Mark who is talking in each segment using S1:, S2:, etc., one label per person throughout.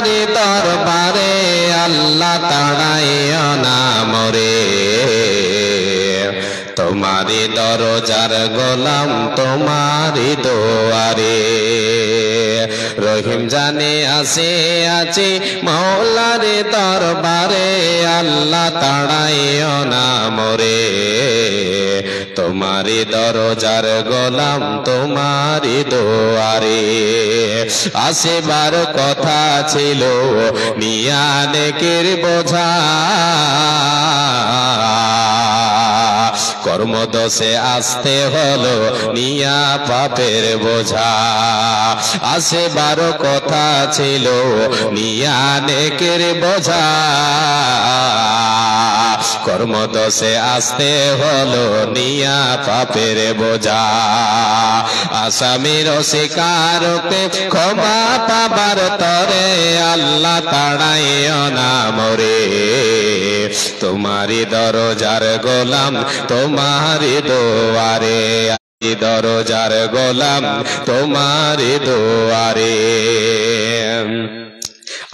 S1: তোমারি দরবারে আল্লাহ তাড়াইও না মোরে তোমারি দরজার গোলাম তোমারি দুয়ারে রহিম জানে আসে আছি মওলার দরবারে আল্লাহ তাড়াইও না মোরে তোমারি দরজার গোলাম তোমারি দুয়ারে আসিবার কথা ছিল নিয়া নেকির বোঝা কর্মদোষে আসতে হলো নিয়া পাপের বোঝা আসিবার কথা ছিল নিয়া নেকির বোঝা কর্মদোষে আসতে হলো নিয়া পাপের বোঝা আসামির শিকারকে ক্ষমা পাবার তরে আল্লাহ তাড়াইও না মোরে তোমারি দরজার গোলাম তোমারি দুয়ারে দরজার গোলাম তোমারি দুয়ারে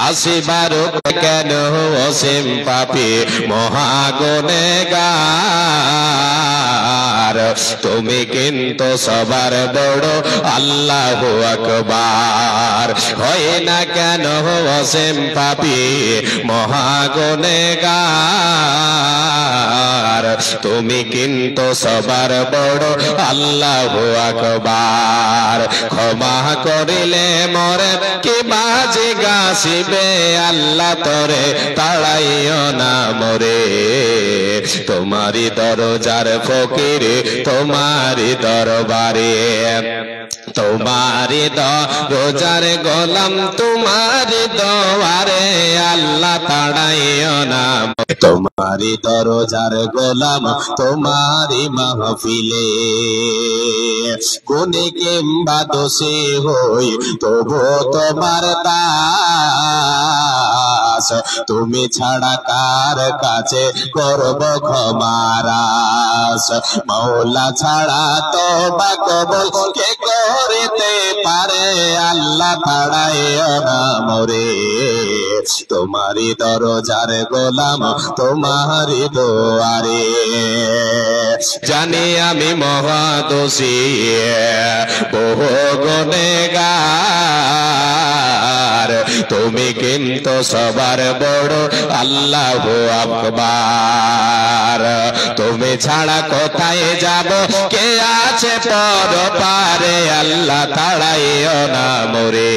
S1: আসিবার কেন অসীম পাপী মহাগুনেগার তুমি কিন্তু সবার বড় আল্লাহু আকবার হয় না কেন অসীম পাপী মহাগুনেগার তুমি কিন্তু সবার বড় আল্লাহু আকবার ক্ষমা করিলে মরে কি বাজে গাছিবে আল্লাহ তোরে তাড়াইও না মোরে তোমারি দরজার ফকির তোমারি দরবারে তোমারি দরজার গোলাম তোমারি দুয়ারে আল্লাহ তাড়াইও না তোমারি দরজার গোলাম তোমারি মাহফিলে গুণে কিংবা দোষী হই তবু তোমার দাস তুমি ছাড়া কার কাছে করব ক্ষমারাস মওলা ছাড়া তওবা কবুল কে করিতে পারে আল্লাহ তাড়াইও না মোরে তোমারি দরজার গোলাম তোমারি দুয়ারে জানি আমি মহাদোষী বহু গুনেগার তুমি কিন্তু সবার বড় আল্লাহু আকবার তুমি ছাড়া কোথায় যাব কে আছে পরপারে আল্লাহ তাড়াইও না মোরে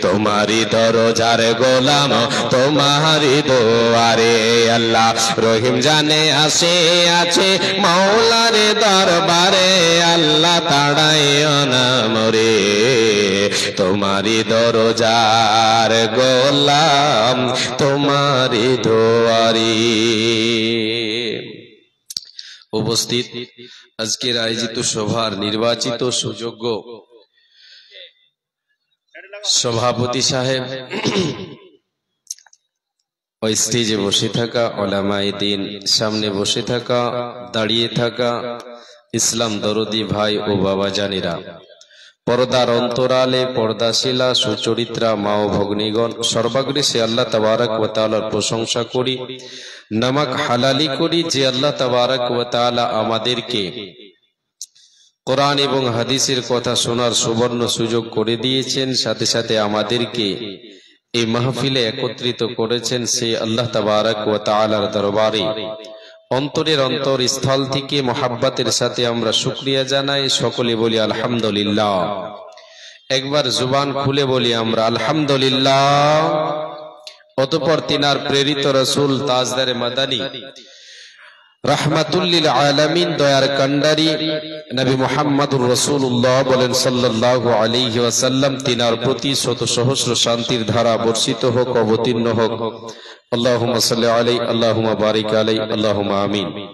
S1: তোমারি দরজার গোলাম তোমারি দুয়ারে আল্লাহ রহিম জানে আসে আছে মওলার দরবারে আল্লাহ তাড়াইও না মোরে তোমারি দরজার গোলাম তোমারি দুয়ারে উপস্থিত আজকের আয়োজিত সভার নির্বাচিত সুযোগ্য সভাপতি সাহেব ওই স্টেজে বসে থাকা উলামায়ে দ্বীন সামনে বসে থাকা দাঁড়িয়ে থাকা ইসলাম দরদি ভাই ও বাবা জানেরা পর্দার অন্তরালে পর্দাশীলা সুচরিত্রা মা ও ভগ্নীগণ সর্বাগ্রে সে আল্লাহ তাবারক ওয়া তাআলার প্রশংসা করি নামাক হালালি করি যে আল্লাহ তাবারক ওয়া তাআলা আমাদেরকে কোরআন এবং হাদিসের কথা শোনার সুবর্ণ সুযোগ করে দিয়েছেন সাথে সাথে আমাদেরকে এই মাহফিলে একত্রিত করেছেন সেই আল্লাহ তাবারক ওয়া তাআলার দরবারে অন্তরের অন্তরস্থল থেকে মোহাব্বতের সাথে আমরা শুকরিয়া জানাই সকলে বলি আলহামদুলিল্লাহ একবার জুবান খুলে বলি আমরা আলহামদুলিল্লাহ অতঃপর তিনার প্রেরিত রাসূল তাজদারে মাদানী রাহমাতুল্লিল আলামিন দয়ার কান্ডারি নবী মুহাম্মদুর রাসূলুল্লাহ বলেন সাল্লাল্লাহু আলাইহি ওয়াসাল্লাম তিনার প্রতি শত সহস্র শান্তির ধারা বর্ষিত হোক অবতীর্ণ হোক আল্লাহুম্মা সাল্লি আলাইহি আল্লাহুম্মা বারিক আলাইহি আল্লাহুম্মা আমিন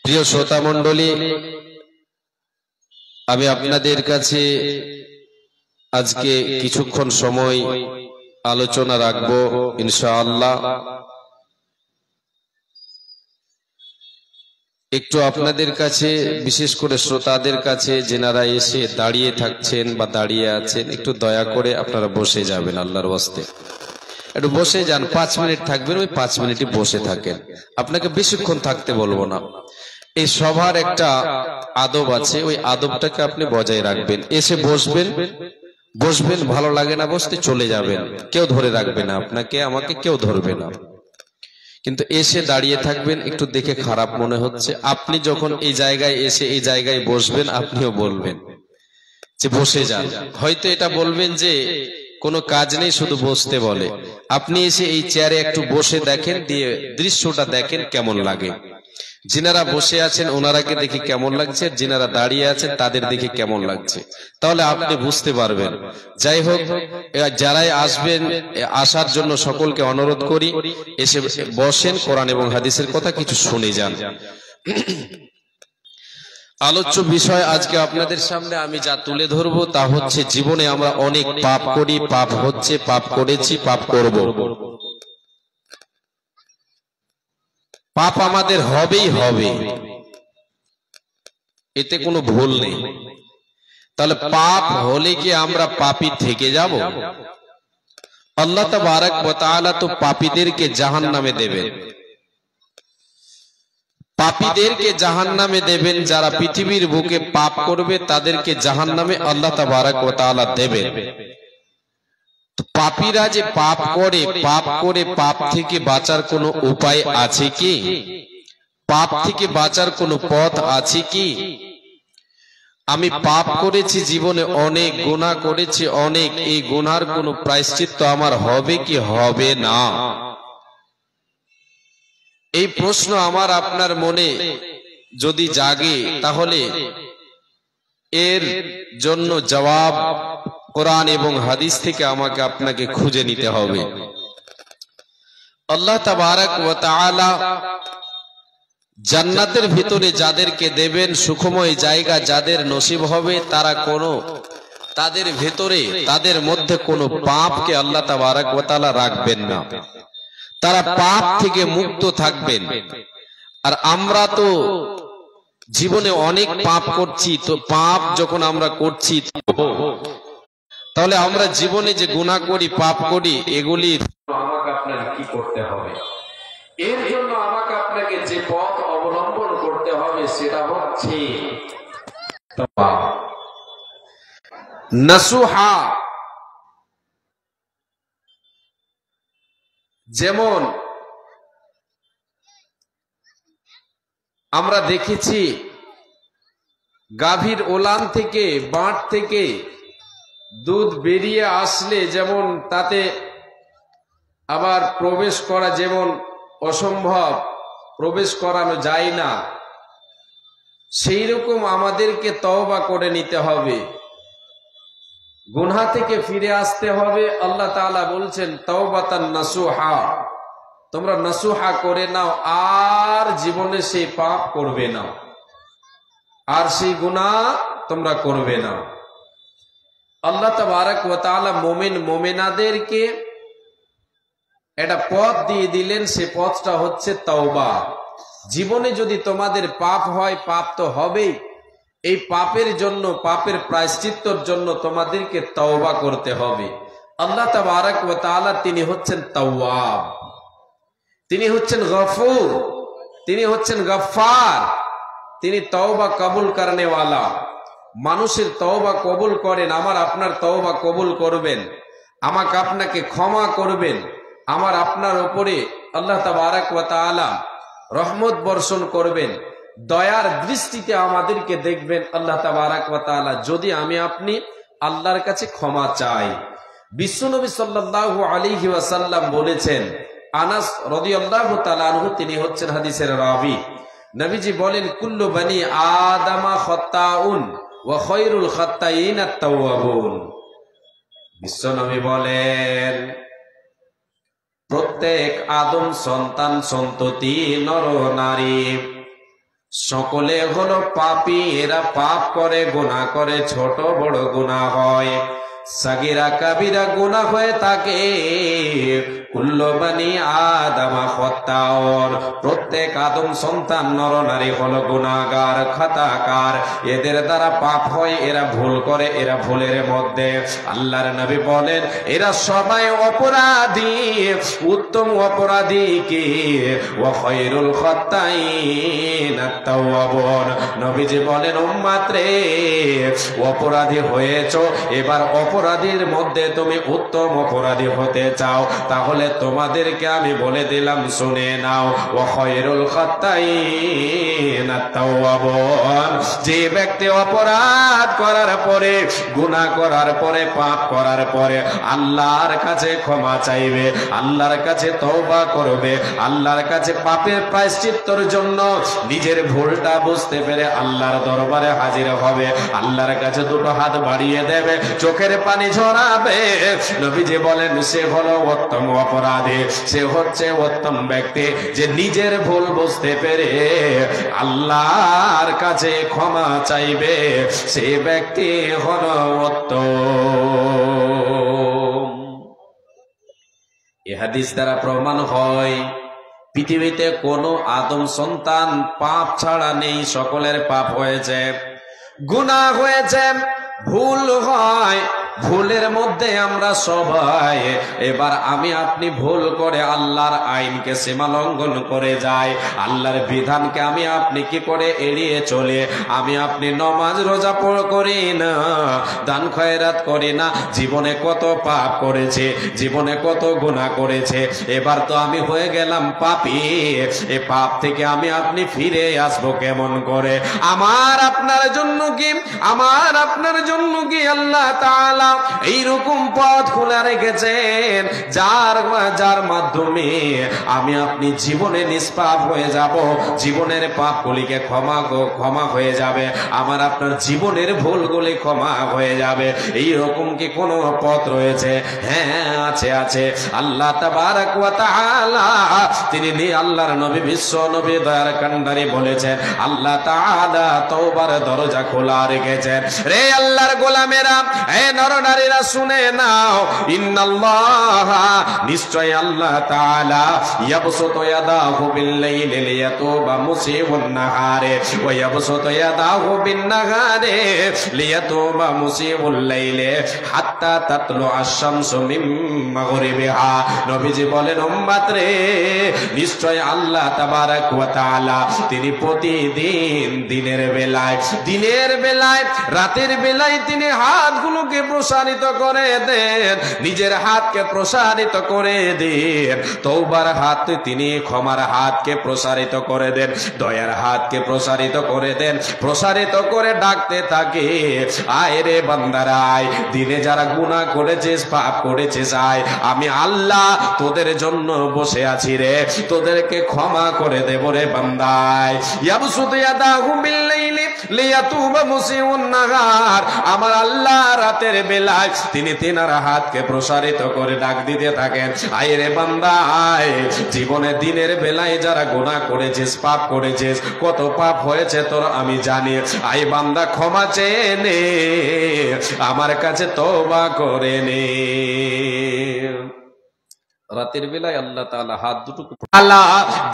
S1: প্রিয় শ্রোতা মণ্ডলী আমি আপনাদের কাছে আজকে কিছুক্ষণ সময় আলোচনা রাখবো ইনশাআল্লাহ একটু আপনাদের কাছে, বিশেষ করে শ্রোতাদের কাছে যেনারা এসে দাঁড়িয়ে থাকছেন বা দাঁড়িয়ে আছেন, একটু দয়া করে আপনারা বসে যাবেন আল্লাহর ওয়াস্তে। একটু বসে যান, 5 মিনিট থাকবেন, ওই 5 মিনিটই বসে থাকেন, আপনাকে বেশিক্ষণ থাকতে বলবো না। এই সবার একটা আদব আছে, ওই আদবটাকে আপনি বজায় রাখবেন। এসে বসবেন, বসবেন, ভালো লাগে না বসতে চলে যাবেন, কেউ ধরে রাখবে না আপনাকে, আমাকে কেউ ধরবে না। কিন্তু এসে দাঁড়িয়ে থাকবেন, একটু দেখে খারাপ মনে হচ্ছে, আপনি যখন এই জায়গায় এসে এই জায়গায় বসবেন, আপনিও বলবেন যে বসে যান। হয়তো এটা বলবেন যে কোনো কাজ নেই, শুধু বসতে বলে। আপনি এসে এই চেয়ারে একটু বসে দেখেন, দিয়ে দৃশ্যটা দেখেন কেমন লাগে। যিনারা বসে আছেন ওনারাকে দেখে কেমন লাগছে, যিনারা দাঁড়িয়ে আছেন তাদের দেখে কেমন লাগছে, তাহলে আপনি বুঝতে পারবেন। যাই হোক, যারাই আসবেন, আসার জন্য সকলকে অনুরোধ করি, এসে বসেন, কোরআন এবং হাদিসের কথা কিছু শুনে যান। আলোচ্য বিষয় আজকে আপনাদের সামনে আমি যা তুলে ধরবো তা হচ্ছে, জীবনে আমরা অনেক পাপ করি, পাপ হচ্ছে, পাপ করেছি, পাপ করব। পাপ আমাদের হবেই হবে, এতে কোনো ভুল নেই। তাহলে পাপ হলে কি আমরা পাপী থেকে যাব? আল্লাহ তাবারক ওয়া তাআলা তো পাপীদেরকে জাহান্নামে দেবেন, পাপীদেরকে জাহান্নামে দেবেন। যারা পৃথিবীর বুকে পাপ করবে তাদেরকে জাহান্নামে আল্লাহ তাবারক ওয়া তাআলা দেবেন। পাপীরা যে পাপ করে, পাপ করে পাপ থেকে বাঁচার কোনো উপায় আছে কি? পাপ থেকে বাঁচার কোনো পথ আছে কি? আমি পাপ করেছি জীবনে, অনেক গুনাহ করেছি অনেক, এই গুনার কোনো প্রায়শ্চিত্ত আমার হবে কি হবে না? এই প্রশ্ন আমার আপনার মনে যদি জাগে, তাহলে এর জন্য জবাব কোরআন এবং হাদিস থেকে আমাকে আপনাকে খুঁজে নিতে হবে। আল্লাহ তাবারক ওয়া তাআলা জান্নাতের ভিতরে যাদেরকে দেবেন, সুখময় জায়গা যাদের নসিব হবে, তারা তাদের ভেতরে, তাদের মধ্যে কোনো পাপকে আল্লাহ তাবারক ওয়া তাআলা রাখবেন না। তারা পাপ থেকে মুক্ত থাকবেন। আর আমরা তো জীবনে অনেক পাপ করছি, তো পাপ যখন আমরা করছি, তাহলে আমরা জীবনে যে গুনাহ করি, পাপ করি, এগুলি আমাকে আপনাকে কি করতে হবে? এর জন্য আমাকে আপনাকে যে পথ অবলম্বন করতে হবে সেটা হচ্ছে তাওবা, নাসুহা। যেমন আমরা দেখেছি, গাভীর ওলান থেকে, বাঁট থেকে দুধ বেরিয়ে আসলে যেমন তাতে আবার প্রবেশ করা যেমন অসম্ভব, প্রবেশ করানো যায় না, সেই রকম আমাদেরকে তওবা করে নিতে হবে, গুনাহ থেকে ফিরে আসতে হবে। আল্লাহ তাআলা বলছেন তাওবাতান নাসুহা, তোমরা নাসুহা করে নাও, আর জীবনে সেই পাপ করবে না, আর সেই গুনাহ তোমরা করবে না। আল্লাহ তাবারক ওয়া তাআলা মুমিন মুমিনাদেরকে একটা পথ দিয়ে দিলেন, সে পথটা হচ্ছে তওবা। জীবনে যদি তোমাদের পাপ হয়, পাপ তো হবেই, এই পাপের জন্য, পাপের প্রায়শ্চিত্তর জন্য তোমাদেরকে তওবা করতে হবে। আল্লাহ তাবারক ওয়া তাআলা তিনি হচ্ছেন তাওয়াব, তিনি হচ্ছেন গফুর, তিনি হচ্ছেন গফফার, তিনি তওবা কবুল করনে ওয়ালা। মানুষের তওবা কবুল করেন, আমার আপনার তওবা কবুল করবেন, আমাকে আপনাকে ক্ষমা করবেন, আমার আপনার উপরে আল্লাহ তাবারক ওয়া তাআলা রহমত বর্ষণ করবেন, দয়ার দৃষ্টিতে আমাদেরকে দেখবেন আল্লাহ তাবারক ওয়া তাআলা, যদি আমি আপনি আল্লাহর কাছে ক্ষমা চাই। বিশ্বনবী সাল্লাল্লাহু আলাইহি ওয়াসাল্লাম বলেছেন, আনাস রাদিয়াল্লাহু তাআলা আনহু, তিনি হচ্ছেন হাদিসের রাবী, নবীজি বলেন, কুল্লু বনি আদামা খাত্তাউন ওয়া খায়রুল খাত্তাইন আত-তাওয়াবুন। বিশ্বনবী বলেন, প্রত্যেক আদম সন্তান সন্ততি নর নারী সকলে হলো পাপী, এরা পাপ করে, গুনাহ করে, ছোট বড় গুনাহ হয়, সাগীরা কাবীরা গুনাহ হয়ে থাকে, কুল্লু বানি আদম খাত্তাউন, প্রত্যেক আদম সন্তান নর নারী হলো গুনাহগার, খাতাকার। এদের দ্বারা পাপ হয়, এরা ভুল করে, এরা ভুলের মধ্যে। আল্লাহর নবী বলেন এরা সবাই অপরাধী, উত্তম অপরাধী কি? ওয়া খায়রুল খাত্তাইন আত-তাওয়াবুন। নবীজি বলেন উম্মত রে, অপরাধী হয়েছো, এবার অপরাধীর মধ্যে তুমি উত্তম অপরাধী হতে চাও, তাহলে তোমাদেরকে আমি বলে দিলাম, শুনে নাও। ওয়া খায়রুল খাত্তাইন আত-তাওয়াবুন। যে ব্যক্তি অপরাধ করার পরে, গুনাহ করার পরে, পাপ করার পরে আল্লাহর কাছে ক্ষমা চাইবে, আল্লাহর কাছে তওবা করবে, আল্লাহর কাছে পাপের প্রায়শ্চিত্তর জন্য নিজের ভুলটা বুঝতে পেরে আল্লাহর দরবারে হাজির হবে, আল্লাহর কাছে দুটো হাত বাড়িয়ে দেবে, চোখের পানি ঝরাবে, নবীজি বলেন সে হলো উত্তম অপরাধী, সে হচ্ছে উত্তম ব্যক্তি যে নিজের ভুল বুঝতে পেরে আল্লাহর কাছে ক্ষমা চাইবে, সে ব্যক্তি হলো উত্তম। এ হাদিস দ্বারা প্রমাণ হয় পৃথিবীতে কোনো আদম সন্তান পাপ ছাড়া নেই, সকলের পাপ হয়েছে, গুনাহ হয়েছে, ভুল হয়, ভুলের মধ্যে আমরা সবাই। এবার আমি আপনি ভুল করে আল্লাহর আইনকে সীমা লঙ্ঘন করে যাই, আল্লাহর বিধানকে আমি আপনি কি করে এড়িয়ে চলে, আমি আপনি নমাজ রোজা করি না, দান খয়রাত করি না, জীবনে কত পাপ করেছে, জীবনে কত গুনাহ করেছে, এবার তো আমি হয়ে গেলাম পাপী। এ পাপ থেকে আমি আপনি ফিরে আসবো কেমন করে? আমার আপনার জন্য কি, আমার আপনার জন্য কি আল্লাহ তাআলা এইরকম পথ খোলা রেখেছেন যার মাধ্যমে আমি আপনি জীবনে নিষ্পাপ হয়ে যাব, জীবনের পাপগুলিকে ক্ষমা হয়ে যাবে, আমার আপনার জীবনের ভুলগুলি ক্ষমা হয়ে যাবে। এইরকম কি কোনো পথ রয়েছে? হ্যাঁ আছে, আছে। আল্লাহ তাবারক ওয়া তাআলা তিনি আল্লাহর নবী, বিশ্ব নবী, দয়ার কান্ডারি বলেছেন আল্লাহ তাআলা তওবার দরজা খোলা রেখেছেন। রে আল্লাহর গোলামেরা, হে নর নারীরা শুনে নাও, ইন্নাল্লাহা, নিশ্চয় আল্লাহ তাআলা, ইয়াবসুতু ইয়াদাহু বিল-লাইলি লিয়াতুবা মুসিবুন নাহারে ওয়া ইয়াবসুতু ইয়াদাহু বিন-নাহারে লিয়াতুবা মুসিবুল লাইলি হাত্তা তাতলু আশ-শামসু মিন মাগরিবিহা। নবীজি বলেন উম্মত রে, নিশ্চয় আল্লাহ তাবারক ওয়া তাআলা তিনি প্রতিদিন দিনের বেলায়, রাতের বেলায় তিনি হাতগুলোকে প্রসারিত করে দেন, নিজের হাতকে প্রসারিত করে দেন, তওবার হাত তিনি, ক্ষমার হাতকে প্রসারিত করে দেন, দয়ার হাতকে প্রসারিত করে দেন, প্রসারিত করে ডাকতে থাকে, আয় রে বান্দারা আয়, দিনে যারা গুনাহ করেছিস, পাপ করেছিস, আয়, আমি আল্লাহ তোদের জন্য বসে আছি রে, তোদেরকে ক্ষমা করে দেব রে বান্দায়। ইয়াবসুতু ইয়াদাহু বিল-লাইলি লিয়াতুবা মুসিউন নাহার, আমার আল্লাহ রাতের বেলায় তিনি তিনার হাতকে প্রসারিত করে ডাক দিতে থাকেন, আয় রে বান্দা আয়, জীবনে দিনের বেলায় যারা গুনাহ করেছিস, পাপ করেছিস, কত পাপ হয়েছে তোর আমি জানি, আয় বান্দা ক্ষমা চেয়ে নে, আমার কাছে তওবা করে নে। রাতের বেলায় আল্লাহ তাআলা হাত দুটোকে, আল্লাহ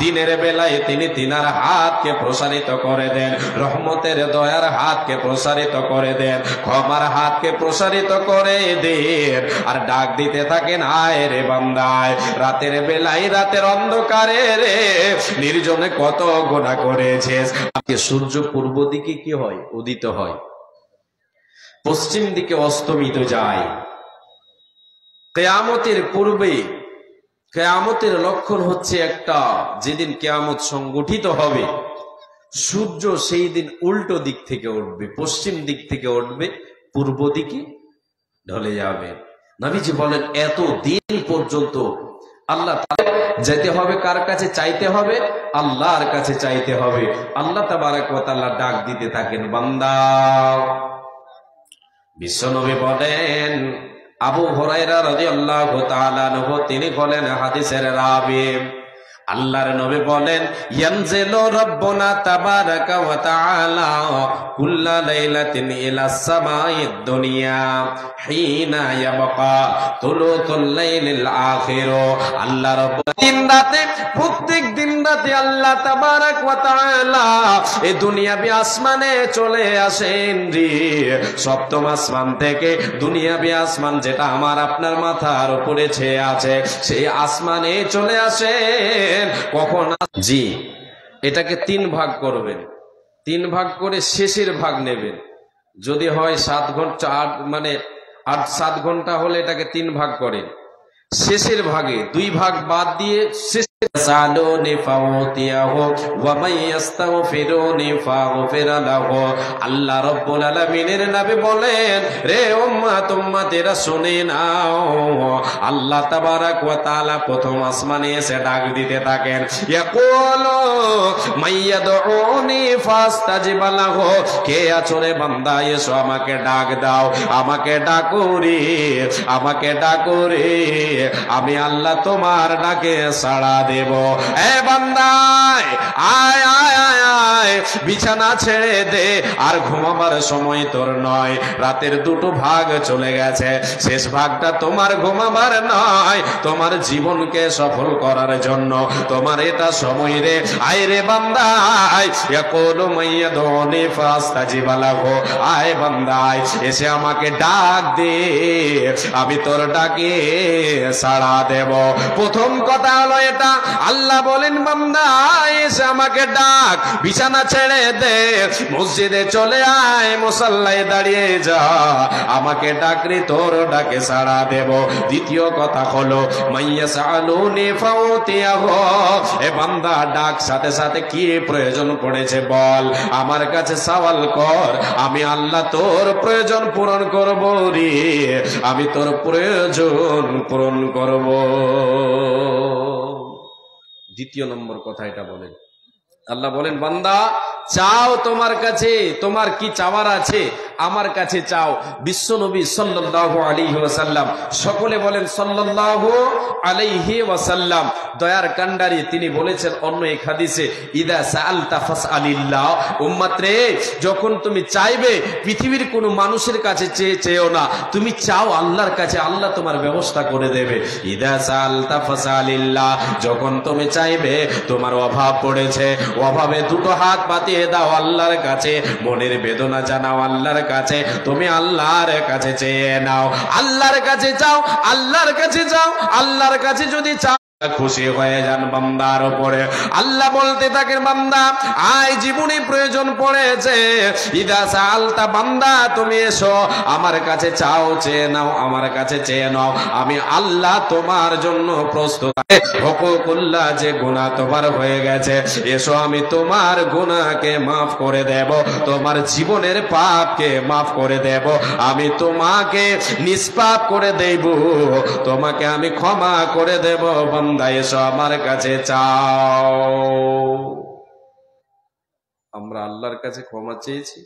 S1: দিনের বেলায় তিনি তিনার হাতকে প্রসারিত করে দেন, রহমতের দয়ার হাতকে প্রসারিত করে দেন, ক্ষমার হাতকে প্রসারিত করে দেন, আর ডাক দিতে থাকেন, আয় রে বান্দায়, রাতের বেলায়, রাতের অন্ধকারে রে, নির্জনে কত গুনাহ করেছিস। সূর্য পূর্ব দিকে কি হয়? উদিত হয়, পশ্চিম দিকে অস্তমিত যায়। কিয়ামতের পূর্বে, কিয়ামতের লক্ষণ হচ্ছে একটা, যেদিন কিয়ামত সংগঠিত হবে, সূর্য সেই দিন উল্টো দিক থেকে উঠবে, পশ্চিম দিক থেকে উঠবে, পূর্ব দিকে ঢলে যাবে। নবীজি বলেন এত দিন পর্যন্ত আল্লাহ যেতে হবে, কার কাছে চাইতে হবে? আল্লাহর কাছে চাইতে হবে। আল্লাহ তাবারক ওয়া তাআলা ডাক দিতে থাকেন, বান্দা। বিশ্বনবী বলেন, আবু হুরায়রা রাদিয়াল্লাহু তাআলা আনহু তিনি বলেন হাদিসের রাবী, আল্লাহর নবী বলেন, ইয়ানজিলু রাব্বুনা তাবারাকা ওয়া তাআলা কুল্লা লাইলাতিন ইলাস সামাইদ দুনিয়া হিনা ইয়াবকা তুলুতুল লাইলিল আখির। আল্লাহ রাব্বুল দিন রাতে, প্রত্যেক দিন রাতে আল্লাহ তাবারাক ওয়া তাআলা এই দুনিয়াবি আসমানে চলে আসেন রে। সপ্তম আসমান থেকে দুনিয়াবি আসমান, যেটা আমার আপনার মাথার উপরে ছেয়ে আছে, সেই আসমানে চলে আসেন। কখন? জি, এটাকে 3 ভাগ করবেন। 3 ভাগ করে শেষের ভাগ নেবেন। যদি হয় 7 ঘন্টা, 8-7 ঘন্টা হলে এটাকে 3 ভাগ করেন। শেষের ভাগে 2 ভাগ বাদ দিয়ে আল্লাহ রাব্বুল আলামিনের নবী বলেন, রে উম্মত উম্মতেরা শুনে নাও, আল্লাহ তাবারাক ওয়া তাআলা প্রথম আসমানে এসে ডাক দিতে থাকেন, ইয়াকুলু মাইয়াদউনি ফাস্তাজিব লাহু, কে আছো রে বান্দা, এসো আমাকে ডাক দাও, আমাকে ডাকো রে, আমাকে ডাকো রে, আমি আল্লাহ তোমার ডাকে সাড়া দেব। এ বান্দা আয় আয় আয় আয়, বিছানা ছেড়ে দে, আর ঘুমাবার সময় তোর নয়। রাতের 2টো ভাগ চলে গেছে, শেষ ভাগটা তোমার ঘুমাবার নয়, তোমার জীবনকে সফল করার জন্য তোমার এটা সময় রে। আয় রে বান্দা আয়, ইয়াকুলু মাইয়াদউনি ফাস্তাজিব লাহু, আয় বান্দা আয়, এসে আমাকে ডাক দে, আমি তোর ডাকে সাড়া দেব। প্রথম কথা হলো এটা, আল্লাহ বলেন বান্দা এসে আমাকে ডাক, বিছানা ছেড়ে দে, মসজিদে চলে আয়, মুসাল্লায় দাঁড়িয়ে যা, আমাকে ডাকরে তোর ডাকে সাড়া দেব। দ্বিতীয় কথা হলো মাইয়াসালুনি ফাউতিয়াহু, এ বান্দা ডাক সাথে সাথে কি প্রয়োজন পড়েছে বল, আমার কাছে সওয়াল কর, আমি আল্লাহ তোর প্রয়োজন পূরণ করব রে, আমি তোর প্রয়োজন পূরণ করব। দ্বিতীয় নম্বর কথা এটা বলেন, আল্লাহ বলেন বান্দা চাও, তোমার কাছে তোমার কি চাওয়ার আছে আমার কাছে চাও। বিশ্বনবী সাল্লাল্লাহু আলাইহি ওয়াসাল্লাম, সকলে বলেন সাল্লাল্লাহু আলাইহি ওয়াসাল্লাম, দয়ার কান্ডারি, তিনি বলেছেন অন্য এক হাদিসে, ইদা সাআলতা ফাসআলিল্লাহ, উম্মত রে যখন তুমি চাইবে পৃথিবীর কোনো মানুষের কাছে চেয়েও না, তুমি চাও আল্লাহর কাছে, আল্লাহ তোমার ব্যবস্থা করে দেবে। ইদা সাআলতা ফাসআলিল্লাহ, যখন তুমি চাইবে তোমার অভাব পড়েছে, অভাবে 2টো হাত পাতিয়ে দাও আল্লাহর কাছে, মনের বেদনা জানাও আল্লাহর কাছে, তুমি আল্লাহর কাছে চেয়ে নাও, আল্লাহর কাছে চাও, আল্লাহর কাছে চাও, আল্লাহর কাছে যদি চাও খুশি হয়ে যান বান্দার উপরে। আল্লাহ বলতে থাকেন বান্দা আয়, জীবনে প্রয়োজন পড়েছে, ইদা সাআলতা, বান্দা তুমি এসো আমার কাছে চাও, চেয়ে নাও, আমার কাছে চেয়ে নাও, আমি আল্লাহ তোমার জন্য প্রস্তুত। হুকুকুল্লাহ, যে গুনাহ তোমার হয়ে গেছে, এসো আমি তোমার গুনাহকে মাফ করে দেব, তোমার জীবনের পাপকে মাফ করে দেব, আমি তোমাকে নিষ্পাপ করে দেব, তোমাকে আমি ক্ষমা করে দেব। বান্দা এসো আমার কাছে চাও। আমরা আল্লাহর কাছে ক্ষমা চেয়েছি,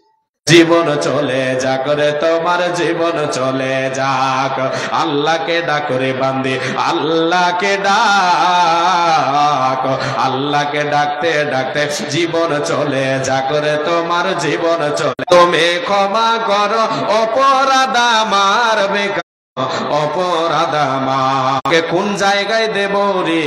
S1: জীবন চলে যাক রে, তোমার জীবন চলে যাক, আল্লাহকে ডাক রে বান্দি, আল্লাহকে ডাক, আল্লাহকে ডাকতে ডাকতে জীবন চলে যাক রে, তোমার জীবন চলে। তুমি ক্ষমা করো অপরাধ আমার, অপরাধ আমাকে কোন জায়গায় দেব রে?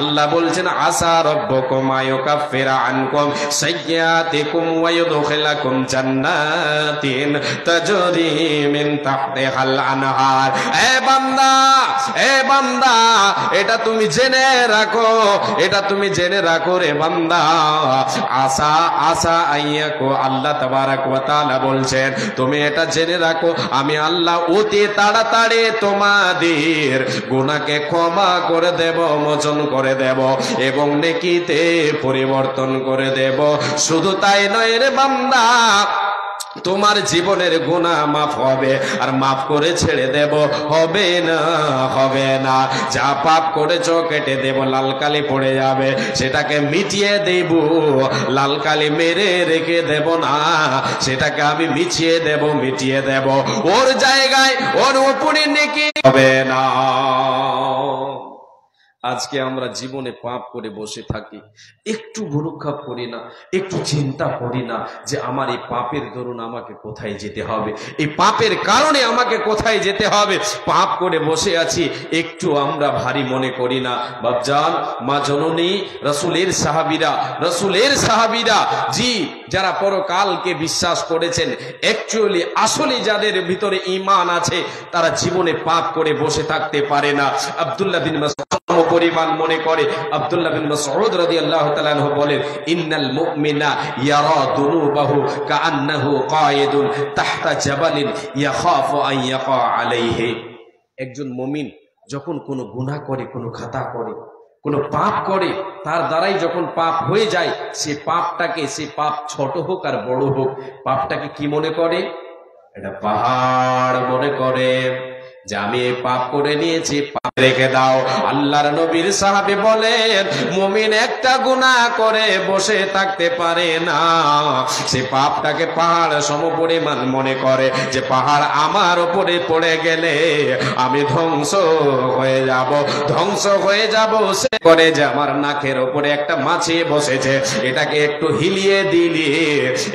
S1: আল্লাহ বলছেন আসা রব্বুকুম আয়ুকাফিরা আনকুম সাইয়্যাতিকুম ওয়া ইউদখিলাকুম জান্নাতিন তাজরি মিন তাহতিহাল আনহার। এ বান্দা, এ বান্দা, এটা তুমি জেনে রাখো, এটা তুমি জেনে রাখো রে বান্দা। আসা আসা আইয়াকু, আল্লাহ তাবারাক ওয়া তাআলা বলছেন তুমি এটা জেনে রাখো, আমি আল্লাহ অতি তাড়াতাড়ি তোমাদের গুনাহকে ক্ষমা করে দেব, মোচন করে দেব এবং নেকিতে পরিবর্তন করে দেব। শুধু তাই নয় রে বান্দা, তোমার জীবনের গুনাহ মাফ হবে, আর মাফ করে ছেড়ে দেব, হবে না, হবে না। যা পাপ করেছো কেটে দেব, লাল কালি পড়ে যাবে, সেটাকে মিটিয়ে দেব, লাল কালি মেরে রেখে দেব না, সেটাকে আমি মিছিয়ে দেব, মিটিয়ে দেব, ওর জায়গায় ওর উপরে নেকি হবে না। আজকে আমরা জীবনে পাপ করে বসে থাকি, একটু ভ্রুক্ষেপ করি না, একটু চিন্তা করি না যে আমার এই পাপের দরুন আমাকে কোথায় যেতে হবে, এই পাপের কারণে আমাকে কোথায় যেতে হবে। পাপ করে বসে আছি, একটু আমরা ভারী মনে করি না। বাপজান, মা জননী, রসুলের সাহাবীরা জি, যারা পরকালকে বিশ্বাস করেছেন, অ্যাকচুয়ালি আসলে যাদের ভিতরে ঈমান আছে, তারা জীবনে পাপ করে বসে থাকতে পারে না। আব্দুল্লাহ বিন মাসউদ পরিমাণ মনে করে, আব্দুল্লাহ বিন মাসউদ রাদিয়াল্লাহু তাআলা আনহু বলেন, ইন্নাল মুমিনা ইয়ারা দুনুবাহু কাআন্নাহু কায়েদুন তাহতা জাবালিন ইয়াখাফু আন ইয়াকা আলাইহি। একজন মুমিন যখন কোনো গুনাহ করে, কোনো খাতা করে, কোনো পাপ করে, তার দ্বারাই যখন পাপ হয়ে যায়, সে পাপটাকে, সে পাপ ছোট হোক আর বড় হোক, পাপটাকে কি মনে করে? এটা পাহাড় মনে করে, যে আমি এই পাপ করে নিয়েছি, পাপ রেখে দাও। আল্লাহর নবীর সাহাবী বলেন, মুমিন একটা গুনাহ করে বসে থাকতে পারে না, সে পাপটাকে পাহাড় সমপরিমাণ মনে করে, যে পাহাড় আমার উপরে পড়ে গেলে আমি ধ্বংস হয়ে যাব। সে করে যে আমার নাকের উপরে একটা মাছি বসেছে, এটাকে একটু হিলিয়ে দিলে,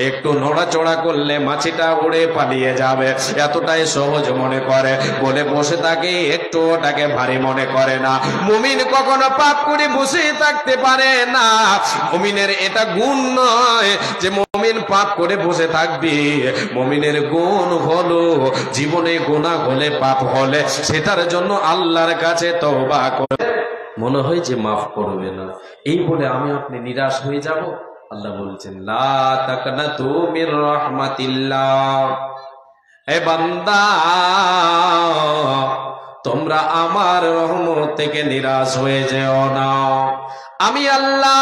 S1: একটু নড়াচড়া করলে মাছিটা উড়ে পালিয়ে যাবে, এতটাই সহজ মনে করে, বলে বসে থাকে, একটু ওটাকে ভারী মনে করে না। মুমিন কখনো পাপ করে বসে থাকতে পারে না। মুমিনের এটা গুণ নয় যে মুমিন পাপ করে বসে থাকবে। মুমিনের গুণ হলো জীবনে গুনাহ হলে, পাপ হলে, সেটার জন্য আল্লাহর কাছে তওবা করে, মনে হয় যে মাফ করবে না, এই বলে আমি আপনি নিরাশ হয়ে যাব। আল্লাহ বলছেন, লা তাকনাতু মির রাহমাতিল্লাহ, হে বান্দা, তোমরা আমার রহমত থেকে নিরাশ হয়ে যেও না। আমি আল্লাহ,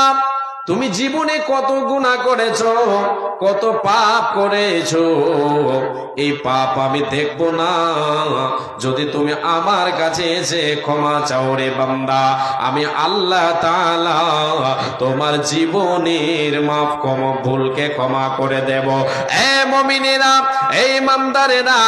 S1: তুমি জীবনে কত গুনাহ করেছো, কত পাপ করেছো, এই পাপ আমি দেখব না যদি তুমি আমার কাছে এসে ক্ষমা চাও রে বান্দা। আমি আল্লাহ তাআলা তোমার জীবনের মাফ ভুলকে ক্ষমা করে দেব। এ মুমিনেরা, এই ইমানদারেরা,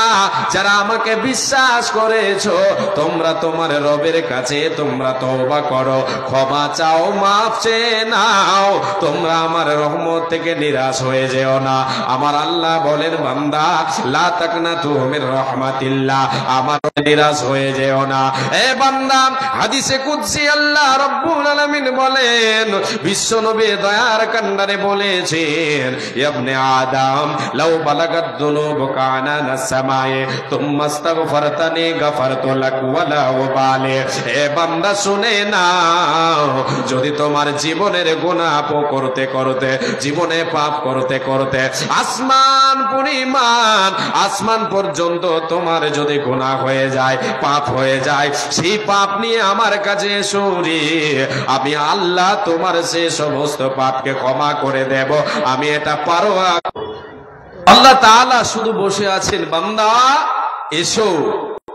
S1: যারা আমাকে বিশ্বাস করেছো, তোমরা তোমার রবের কাছে তোমরা তওবা করো, ক্ষমা চাও, মাফ চেয়ে নাও, তোমরা আমার রহমত থেকে নিরাশ হয়ে যেও না। আমার আল্লাহ বলেন, বান্দা, লা তাকনাতু মির রাহমাতিল্লাহ, আমার নিরাশ হয়ে যেও না। এ বান্দা, হাদিসে কুদসি আল্লাহ রাব্বুল আলামিন বলেন, বিশ্ব নবী দয়ার কান্ডারে বলেছেন, ইবনে আদম, লাউ বালাগাত যুনুবুকা আনানাস সামায়ে তুম্মা আস্তাগফারতানি গাফারতু লাক ওয়ালা উবালি। এ বান্দা, শুনে নাও, যদি তোমার জীবনের গুনাহ করতে করতে, জীবনে পাপ করতে করতে আসমান পর্যন্ত তোমার যদি গুনাহ হয়ে যায়, পাপ হয়ে যায়, সেই পাপ নিয়ে আমার কাছে সরি, আমি আল্লাহ তোমার সে সমস্ত পাপকে ক্ষমা করে দেব। আমি এটা পারো। আল্লাহ তাআলা শুধু বসে আছেন, বান্দা এসো,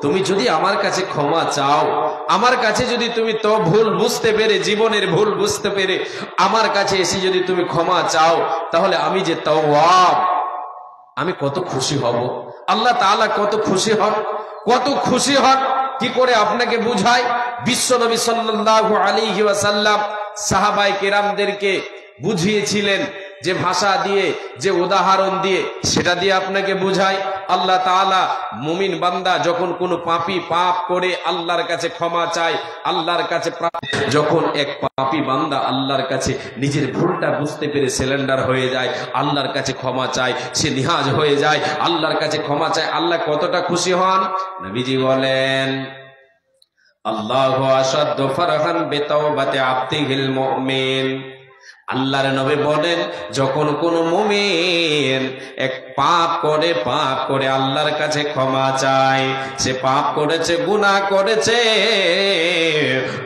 S1: তুমি যদি আমার কাছে ক্ষমা চাও, আমার কাছে যদি তুমি তো ভুল বুঝতে পেরে, জীবনের ভুল বুঝতে পেরে আমার কাছে এসে যদি তুমি ক্ষমা চাও, তাহলে আমি যে তাওয়াব, আমি কত খুশি হব। আল্লাহ তাআলা কত খুশি হন, কত খুশি হন, কি করে আপনাকে বুঝাই? বিশ্ব নবী সাল্লাল্লাহু আলাইহি ওয়াসাল্লাম সাহাবায়ে কেরামদেরকে বুঝিয়েছিলেন, যে ভাষা দিয়ে, যে উদাহরণ দিয়ে, সেটা দিয়ে আপনাকে বুঝাই। আল্লাহ তাআলা মুমিন বান্দা যখন কোনো পাপী পাপ করে আল্লাহর কাছে ক্ষমা চায়, আল্লাহর কাছে, যখন এক পাপী বান্দা আল্লাহর কাছে নিজের ভুলটা বুঝতে পেরে সিলিন্ডার হয়ে যায়, আল্লাহর কাছে ক্ষমা চায়, সে নিহাজ হয়ে যায়, আল্লাহর কাছে ক্ষমা চায়, আল্লাহ কতটা খুশি হন। নবীজি বলেন, আল্লাহু আশাদ্দু ফারহান বিতাওবাতি আবদিহিল মুমিন। আল্লাহর নবী বলেন, যখন কোন মুমিন এক পাপ করে আল্লাহর কাছে ক্ষমা চায়, সে পাপ করেছে, গুনাহ করেছে,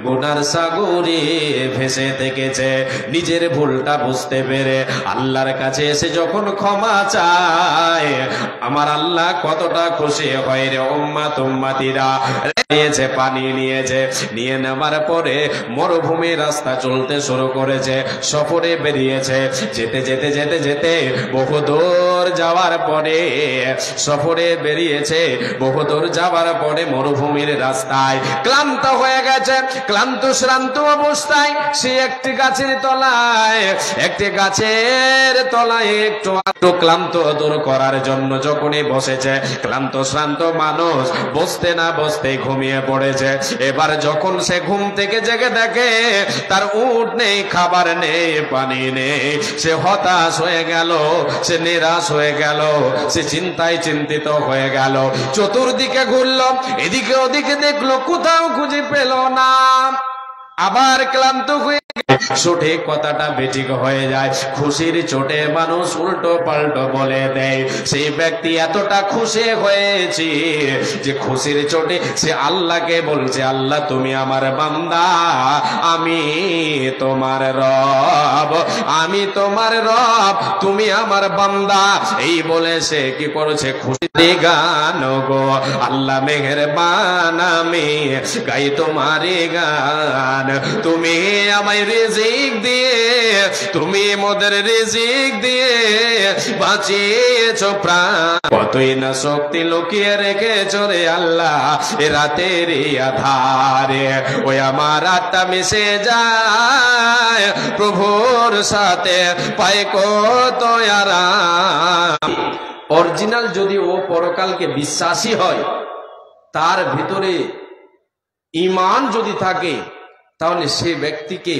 S1: গুনার সাগরে ভেসে থেকেছে, নিজের ভুলটা বুঝতে পেরে আল্লাহর কাছে এসে যখন ক্ষমা চায়, আমার আল্লাহ কতটা খুশি হয় রে উম্মতিরা। নিয়েছে, পানি নিয়েছে, নিয়ে নেবার পরে মরুভূমি রাস্তা চলতে শুরু করেছে, সফরে বেরিয়েছে। যেতে যেতে যেতে যেতে বহু দূর যাওয়ার পরে, সফরে বেরিয়েছে, বহু দূর যাওয়ার পরে মরুভূমির রাস্তায় ক্লান্ত হয়ে গেছে। ক্লান্ত শ্রান্ত অবস্থায় সে একটি গাছের তলায়, একটি গাছের তলায় একটু ক্লান্ত দূর করার জন্য যখনই বসেছে, ক্লান্ত শ্রান্ত মানুষ বসতে না বসতে ঘুমিয়ে পড়েছে। এবার যখন সে ঘুম থেকে জেগে দেখে তার উট নেই, খাবার নেই, পানি নেই, সে হতাশ হয়ে গেল, সে নিরাশ হয়ে গেল, সে চিন্তায় চিন্তিত হয়ে গেল। চতুর্দিকে ঘুরল, এদিকে ওদিকে দেখলো, কোথাও খুঁজে পেল না। আবার ক্লান্ত হয়ে সঠিক কথাটা বেঠিক হয়ে যায়। খুশির চোটে মানুষ উল্টো পাল্টো বলে দেয়। সেই ব্যক্তি এতটা খুশি হয়েছে যে খুশির চোটে সে আল্লাহকে বলছে, আল্লাহ তুমি আমার বান্দা, আমি তোমার রব, আমি তোমার রব, তুমি আমার বান্দা। এই বলে সে কি করেছে, খুশি গান গো আল্লাহ মেহেরবান, আমি গাই তোমারই গান। তুমি আমায় রিজিক দিয়ে, তুমি মোদের রিজিক দিয়ে বাঁচিয়েছো প্রাণ, কতই না শক্তি লুকিয়ে রেখেছো রে আল্লাহ এ রাতের আধারে। ওই আমার আত্মা মিশে যায় প্রভুর সাথে, পায় কত আরাম। অরিজিনাল যদি ও পরকালকে বিশ্বাসী হয়, তার ভিতরে ঈমান যদি থাকে, তাহলে সে ব্যক্তিকে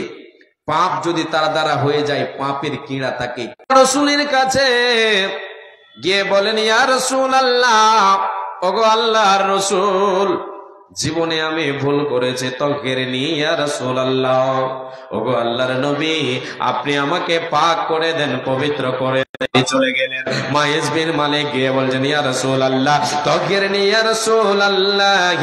S1: পাপ যদি তার দ্বারা হয়ে যায়, পাপের কিড়া তাকে রাসূলের কাছে গিয়ে বলেন, ইয়া রাসূলুল্লাহ, ওগো আল্লাহর রাসূল, জীবনে আমি ভুল করেছি, তাগফিরনি ইয়া রাসূলুল্লাহ। ওগো আল্লাহর নবী, আপনি আমাকে পাক করে দেন, পবিত্র করে দেন। চলে গেলেন। মাইজ বিন মালিক গিয়ে বলছেন, ইয়া রাসূলুল্লাহ, তাগফিরনি ইয়া রাসূলুল্লাহ,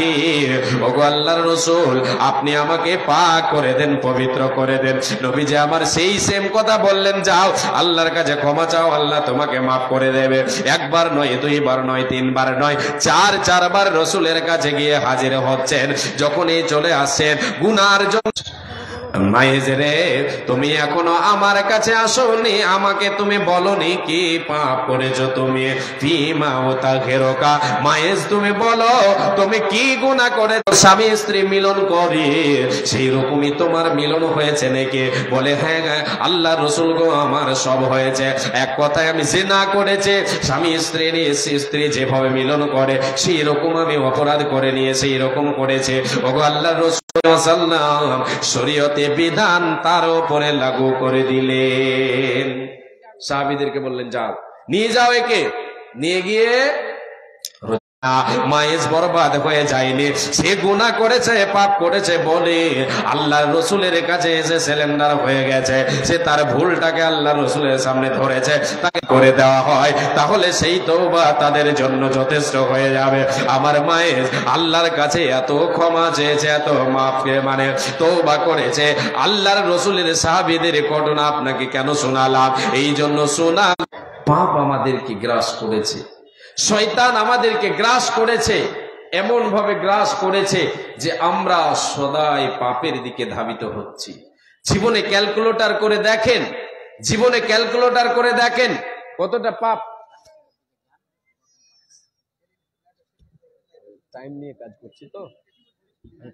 S1: ওগো আল্লাহর রাসূল, আপনি আমাকে পাক করে দেন, পবিত্র করে দেন। নবীজি আমার সেই সেম কথা বললেন, যাও আল্লাহর কাছে ক্ষমা চাও, আল্লাহ তোমাকে মাফ করে দেবে। একবার নয়, দুইবার নয়, তিনবার নয়, চারবার রাসূলের কাছে গিয়ে হাজির হচ্ছেন। যখনই চলে আসেন গুনার জন্য, মাইজ রে, তুমি এখনো আমার কাছে আসোনি, আমাকে তুমি বলনি কি পাপ করেছো তুমি, ফিমা ওতাগফিরুকা, মাইজ তুমি বলো তুমি কি গুনাহ করেছো। স্বামী স্ত্রী মিলন করে সেই রকমই তোমার মিলন হয়েছে নাকি? বলে হ্যাঁ আল্লাহ রাসূল গো, আমার সব হয়েছে। এক কথায় আমি জিনা করেছি, স্বামী স্ত্রী যেভাবে মিলন করে সেই রকম আমি অপরাধ করে নিয়ে সেই রকম করেছে। ওগো আল্লাহর রাসূল সাল্লাল্লাহু শরীয়তে বিধান তার উপরে লাগু করে দিলেন। সাহাবীদেরকে বললেন, যাও নিয়ে যাও, একে নিয়ে গিয়ে। মায়েজ বরবাদ হয়ে যায়নি, সে গুনাহ করেছে, পাপ করেছে বলে আল্লাহর রাসূলের কাছে এসে সিলিন্ডার হয়ে গেছে। সে তার ভুলটাকে আল্লাহর রাসূলের সামনে ধরেছে, তাকে করে দেওয়া হয়, তাহলে সেই তওবা তাদের জন্য যথেষ্ট হয়ে যাবে। আমার মায়েজ আল্লাহর কাছে এত ক্ষমা চেয়েছে, এত মাফকে মানে তওবা করেছে। আল্লাহর রাসূলের সাহাবীদের ঘটনা আপনাকে কেন শোনালাম? এই জন্য শোনা, পাপ আমাদেরকে গ্রাস করেছে, শয়তান আমাদেরকে গ্রাস করেছে, এমন ভাবে গ্রাস করেছে যে আমরা সদাই পাপের দিকে ধাবিত হচ্ছি। জীবনে ক্যালকুলেটর করে দেখেন, জীবনে ক্যালকুলেটর করে দেখেন কতটা পাপ। টাইম নিয়ে কাজ করছি, তো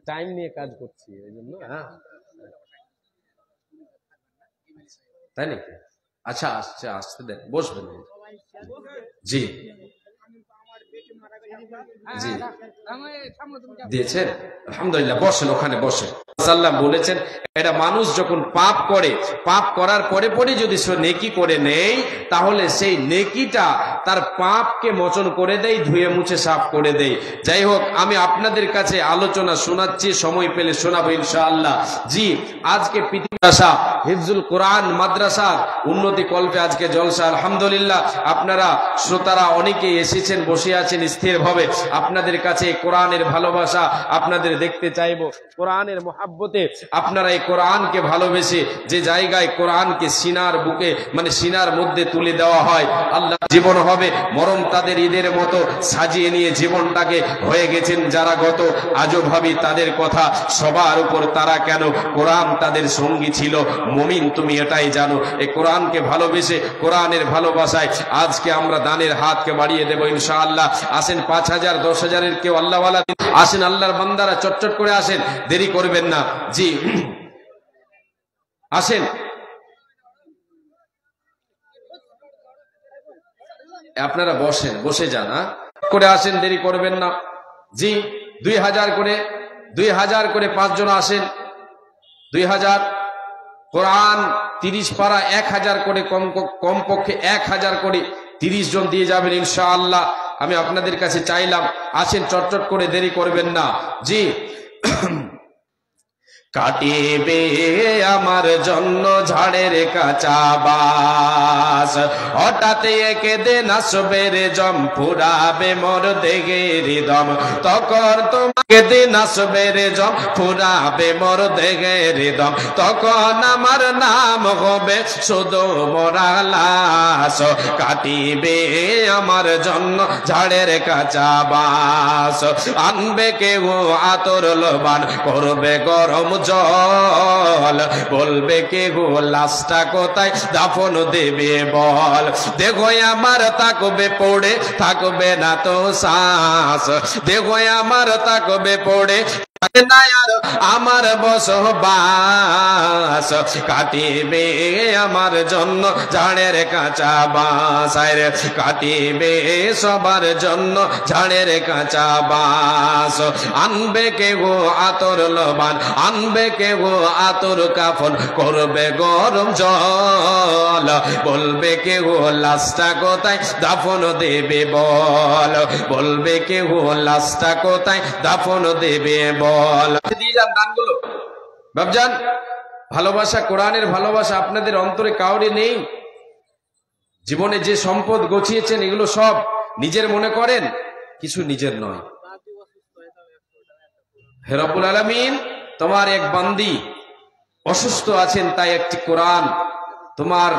S1: টাইম নিয়ে কাজ করছি, এই জন্য। হ্যাঁ তাই নাকি? আচ্ছা আসছে, আসতে দেন, বসবেন। জি জি দিয়েছেন, আলহামদুলিল্লাহ, বসেন, ওখানে বসেন। সাল্লাম বলেছেন, এটা মানুষ যখন পাপ করে, পাপ করার পরে পরে যদি সে নেকি করে নেই, তাহলে সেই নেকিটা তার পাপকে মোচন করে দেয়, ধুয়ে মুছে সাফ করে দেয়। যাই হোক, আমি আপনাদের কাছে আলোচনা শোনাচ্ছি, সময় পেলে শোনাবো ইনশাআল্লাহ। জি, আজকে পৃথিবী হিফজুল কোরআন মাদ্রাসার উন্নতি কল্পে আজকে জলসা, আলহামদুলিল্লাহ। আপনারা শ্রোতারা অনেকেই এসেছেন, বসে আছেন স্থিরভাবে। আপনাদের কাছে কোরআনের ভালোবাসা আপনাদের দেখতে চাইবো, কোরআনের মহাব্বতে আপনারা এই কোরআনকে ভালোবেসে যে জায়গায় কোরআনকে সিনার বুকে মানে সিনার মধ্যে তুলে দেওয়া হয়, আল্লাহ জীবন হবে, বরং তাদের ঈদের মতো সাজিয়ে নিয়ে জীবনটাকে হয়ে গেছেন যারা গত। আজও ভাবি তাদের কথা, সবার উপর তারা কেন? কোরআন তাদের সঙ্গী ছিল। মুমিন তুমি এটাই জানো। এই কোরআনকে ভালোবেসে, কোরআনের ভালোবাসায় আজকে আমরা দানের হাতকে বাড়িয়ে দেব ইনশাআল্লাহ। আসেন 5,000 10,000-এর কেউ আল্লাহওয়ালা আসেন, আল্লাহর বান্দারা চটচট করে আসেন, দেরি করবেন না। জি আসেন, আপনারা বসেন, বসে যান করে আসেন, দেরি করবেন না। জি 2,000 করে, 2,000 করে 5 জন আসেন। 2,000 কোরআন 30 পারা 1,000 করে, কমপক্ষে 1,000 করে 30 জন দিয়ে যাবেন ইনশাআল্লাহ। আমি আপনাদের কাছে চাইলাম আসেন, চটচট করে, দেরি করবেন না। জি কাটিবে আমার জন্য ঝাড়ের কাঁচা বাস, হঠাৎ একে দিন আসবে রে জম, ফুরাবে মোর দেহের দম, তখন তোমাকে দিন আসবে রে জম, ফুরাবে মোর দেহের দম, তখন আমার নাম হবে শুধু মোরা লাশ। কাটিবে আমার জন্য ঝাড়ের কাঁচা বাস, আনবে কেউ আতর লোবান, করবে গরম জল, বলবে কে গো লাশটা কোথায় দাফন দেবে বল। দেখো আমার তাকবে পড়ে, থাকবে না তো শ্বাস, দেখো আমার তাকবে পড়ে না আর আমার বসবাস। কাটিবে আমার জন্য ঝাড়ের কাঁচা বাস, কাটিবে সবার জন্য ঝাড়ের কাঁচা বাস। আনবে কে গো আতর লোবান, আনবে কে গো আতর কাফন, করবে গরম জল, বলবে কে গো লাশটা কোথায় দাফন দেবে বল, বলবে কে গো লাশটা কোথায় দাফন দেবে বল। দিয়ে যান দানগুলো বাবজান। ভালোবাসা, কোরআনের ভালোবাসা আপনাদের অন্তরে কাউরে নেই? জীবনে যে সম্পদ গছিয়েছেন এগুলো সব নিজের মনে করেন? কিছু নিজের নয়। হে রব্বুল আলামিন, তোমার এক বান্দি অসুস্থ আছেন, তাই একটি কোরআন, তোমার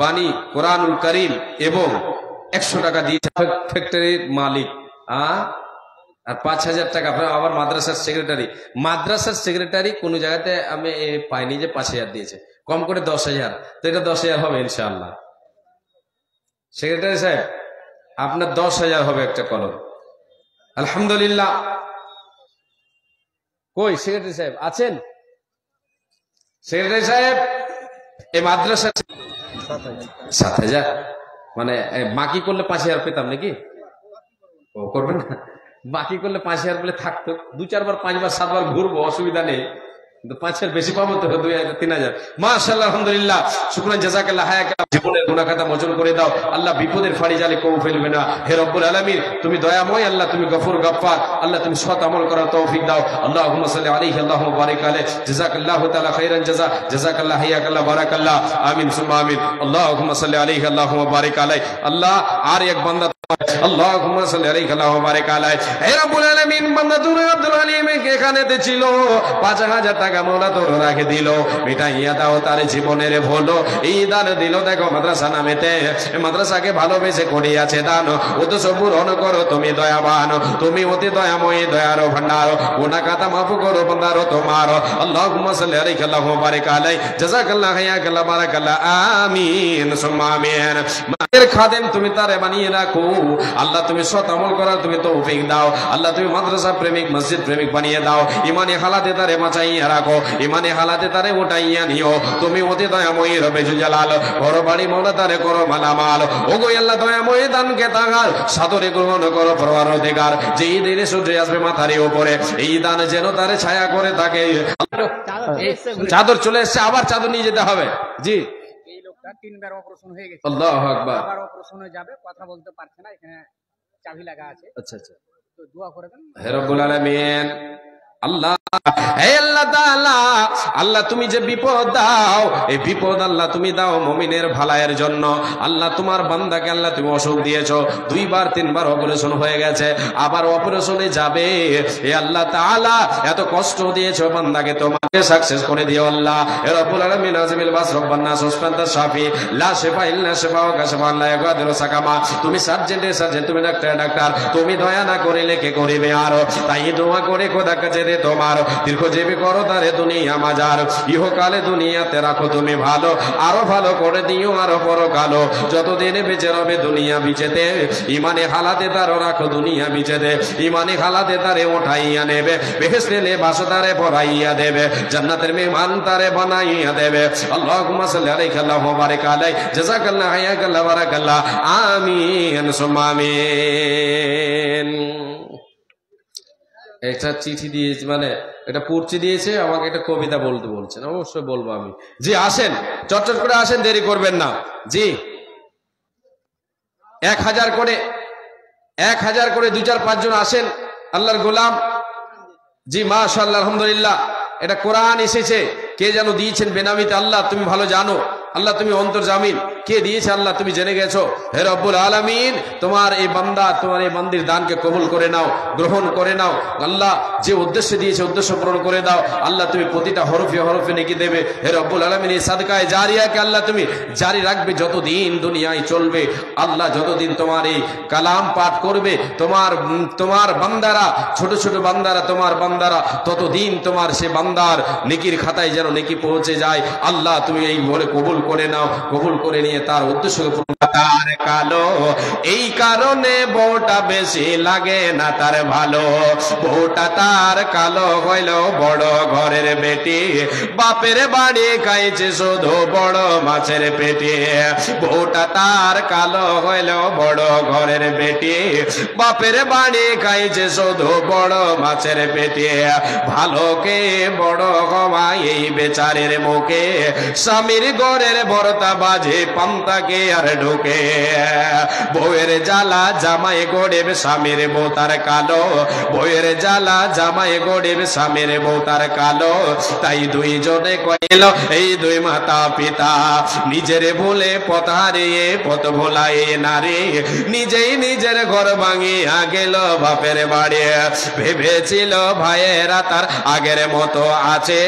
S1: বাণী কোরআনুল করিম এবং 100 টাকা দিয়েছে ফ্যাক্টরির মালিক, আর 5,000 টাকা আবার মাদ্রাসার সেক্রেটারি। মাদ্রাসার সেক্রেটারি কোন জায়গাতে আমি পাইনি যে 5,000 দিয়েছে, কম করে 10,000, তো এটা 10,000 হবে ইনশাআল্লাহ। সেক্রেটারি সাহেব আপনার 10,000 হবে একটা কলম, আলহামদুলিল্লাহ। কই সেক্রেটারি সাহেব আছেন? সেক্রেটারি সাহেব এই মাদ্রাসা 7,000, মানে বাকি করলে 5,000 পেতাম নাকি? ও করবেন না, বাকি করলে 5,000 বলে থাকতো, 2-4 বার 5 বার 7 বার ঘুরবো, অসুবিধা নেই, কিন্তু 5,000 বেশি পাবো তো, 2,000-3,000। মাশাআল্লাহ, আলহামদুলিল্লাহ, শুকরান, জাযাকাল্লাহ, হায়াকাল্লাহ। জীবনের গুনাহ খাতা মোচন করে দাও আল্লাহ, বিপদের ফাড়ি জালে কেউ ফেলবে না। হে রব্বুল আলামিন, তুমি দয়াময় আল্লাহ, তুমি গফুর গফফার আল্লাহ, তুমি সৎ আমল করার তৌফিক দাও। আল্লাহুম্মা সাল্লি আলাইহি আল্লাহুম্মা বারিক আলাইহি, জাযাকাল্লাহু তাআলা খাইরান জাযা, জাযাকাল্লাহ, হায়াকাল্লাহ, বারাকাল্লাহ, আমিন সুম্মা আমিন। আল্লাহুম্মা সাল্লি আলাইহি আল্লাহুম্মা বারিক আলাইহি। আল্লাহ আর এক বান্দা, আল্লাহুম্মা সাল্লি আলাইহি আল্লাহুম্মা বারিক আলাইহি। হে রব্বুল আলামিন, বান্দা তুমি আব্দুল হালিম এখানেতে ছিল, 5,000 টাকা মওলা তোর রাখে দিল, মিটাইয়া দাও তার জীবনের ভুল। এই দান দিল দেখো মাদ্রাসা নামেতে, মাদ্রাসাকে ভালোবেসে করিয়াছে দান, অথচ পূরণ করো তুমি দয়াবান, তুমি অতি দয়াময়ী, দয়ার ভান্ডার, গুনাহ খাতা মাফ করো বান্দার তোমার। আল্লাহুম্মা সাল্লি আলাইহি আল্লাহুম্মা বারিক আলাইহি, জাযাকাল্লাহ, হায়াকাল্লাহ, বারাকাল্লাহ, আমিন সুম্মা আমিন। মায়ের খাদেম তুমি তারে বানিয়ে রাখো আল্লাহ, তুমি সৎ আমল করার তুমি তৌফিক দাও আল্লাহ, তুমি মাদ্রাসা প্রেমিক, মসজিদ প্রেমিক বানিয়ে দাও, ইমানে হালাতে তারে বাঁচাইয়া রাখো, ইমানে হালাতে তারে উঠাইয়া নিও, তুমি অতি দয়াময়ী রবে জুজালাল, বড় বাড়ি মওলা তারে করো মালামাল। ওগো আল্লাহ দয়াময়ী, দানকে তাগার সাদরে গ্রহণ করো পরওয়ারদিগার, যেই দিনে সূর্য আসবে মাথার উপরে, এই দান যেন তারে ছায়া করে থাকে। চাদর চলে এসছে, আবার চাদর নিয়ে যেতে হবে। জি,
S2: 3বার অপারেশন হয়ে গেছে,
S1: আল্লাহু আকবার,
S2: আবার অপারেশন হয়ে যাবে, কথা বলতে পারছে না, এখানে চাবি লাগা আছে।
S1: আচ্ছা আচ্ছা,
S2: তো দোয়া করে দেন।
S1: হে রব্বুল আলামিন, আল্লাহ হে আল্লাহ তাআলা, আল্লাহ তুমি যে বিপদ দাও, এই বিপদ আল্লাহ তুমি দাও মুমিনের ভালায়ের জন্য। আল্লাহ তোমার বান্দাকে আল্লাহ তুমি অসুখ দিয়েছো, 2 বার 3 বার অপারেশন হয়ে গেছে, আবার অপারেশনে যাবে। হে আল্লাহ তাআলা, এত কষ্ট দিয়েছো বান্দাকে, তোমাকে সাকসেস করে দিও আল্লাহ। হে রব্বুল আলামিন আযমিল বাস রব্বান নাস ওয়াসফান্তা শাফি লা শিফা ইল্লা শিফাউকা শিফাআন লা ইয়াগাদিরু সাকামা। তুমি সার্জেন্টের সার্জেন্ট, তুমি ডাক্তারের ডাক্তার, তুমি দয়া না করিলে কে করিবে আরো। তাই দোয়া করে খোদা কাছে রে তোমার দীর্ঘজীবী করো তারে দুনিয়া মাজার, ইহকালে দুনিয়াতে রাখো তুমি ভালো, আরো ভালো করে দিও আরো পরকালো। যতদিন বেঁচে রবে দুনিয়া বিচেতে, ইমানে হালাতে তারও রাখো দুনিয়া বিচেতে, ইমানে হালাতে তারে উঠাইয়া নেবে, বেহেশতে লেবাস তারে পরাইয়া দেবে, জান্নাতের মেহমান তারে বানাইয়া দেবে। আল্লাহুম্মা সাল্লি আলাইহি ওয়া বারিক আলাইহি, জাযাকাল্লাহু হায়াকাল্লাহু বারাকাল্লাহ, আমিন সুম্মা আমিন। একটা চিঠি দিয়েছে, মানে এটা পড়ছি দিয়েছে, আমাকে একটা কবিতা বলতে বলছেন, অবশ্যই বলবো আমি। জি আসেন, চটচট করে আসেন, দেরি করবেন না। জি 1000 করে 2 4 5 জন আসেন আল্লাহর গোলাম। জি মাশাআল্লাহ, আলহামদুলিল্লাহ। এটা কোরআন এসেছে, কে যেন দিয়েছেন বেনামিতে, আল্লাহ তুমি ভালো জানো, আল্লাহ তুমি অন্তর্জামিন, কে দিয়েছে আল্লাহ তুমি জেনে গেছো। হে রব্বুল আলামিন, তোমার এই বান্দা, তোমার এই বান্দির দানকে কবুল করে নাও, গ্রহণ করে নাও আল্লাহ। যে উদ্দেশ্যে দিয়েছে উদ্দেশ্য পূরণ করে দাও আল্লাহ। তুমি প্রতিটা হরফে হরফে নেকি দেবে হে রব্বুল আলামিন। এই সাদকায়ে জারিয়াকে আল্লাহ তুমি জারি রাখবে যতদিন দুনিয়ায় চলবে আল্লাহ, যতদিন তোমার এই কালাম পাঠ করবে তোমার বান্দারা, ছোট ছোট বান্দারা, তোমার বান্দারা, ততদিন তোমার সে বান্দার নেকির খাতায় যেন নেকি পৌঁছে যায় আল্লাহ। তুমি এই বলে কবুল করে নাও, কবুল করে নিয়ে তার উদ্দেশ্য তার কালো, এই কারণে বউটা বেশি লাগে না তার ভালো। বউটা তার কালো হইল বড় ঘরের বেটি, বাপের বাড়ি খাইছে শুধু বড় মাছের পেটে। বউটা তার কালো হইল বড় ঘরের বেটি, বাপের বাড়ি খাইছে শুধু বড় মাছের পেটে। ভালোকে বড় হওয়া এই বেচারের মুখে, স্বামীর ঘরের ভরতা বাজে পান্তাকে আর ঢুকে। বউয়ের জ্বালা জামাই গড়েব স্বামীর বউ তার কালো, বউয়ের জ্বালা জামাই গড়েব স্বামীর বউ তার কালো। তাই দুইজনে কইল এই দুই মাতা পিতা, নিজের ভুলে পথ হারিয়ে পথ ভোলায় নারী, নিজেই নিজের ঘর ভাঙিয়া গেল বাপের বাড়ি। ভেবেছিল ভাইয়েরা তার আগের মতো আছে,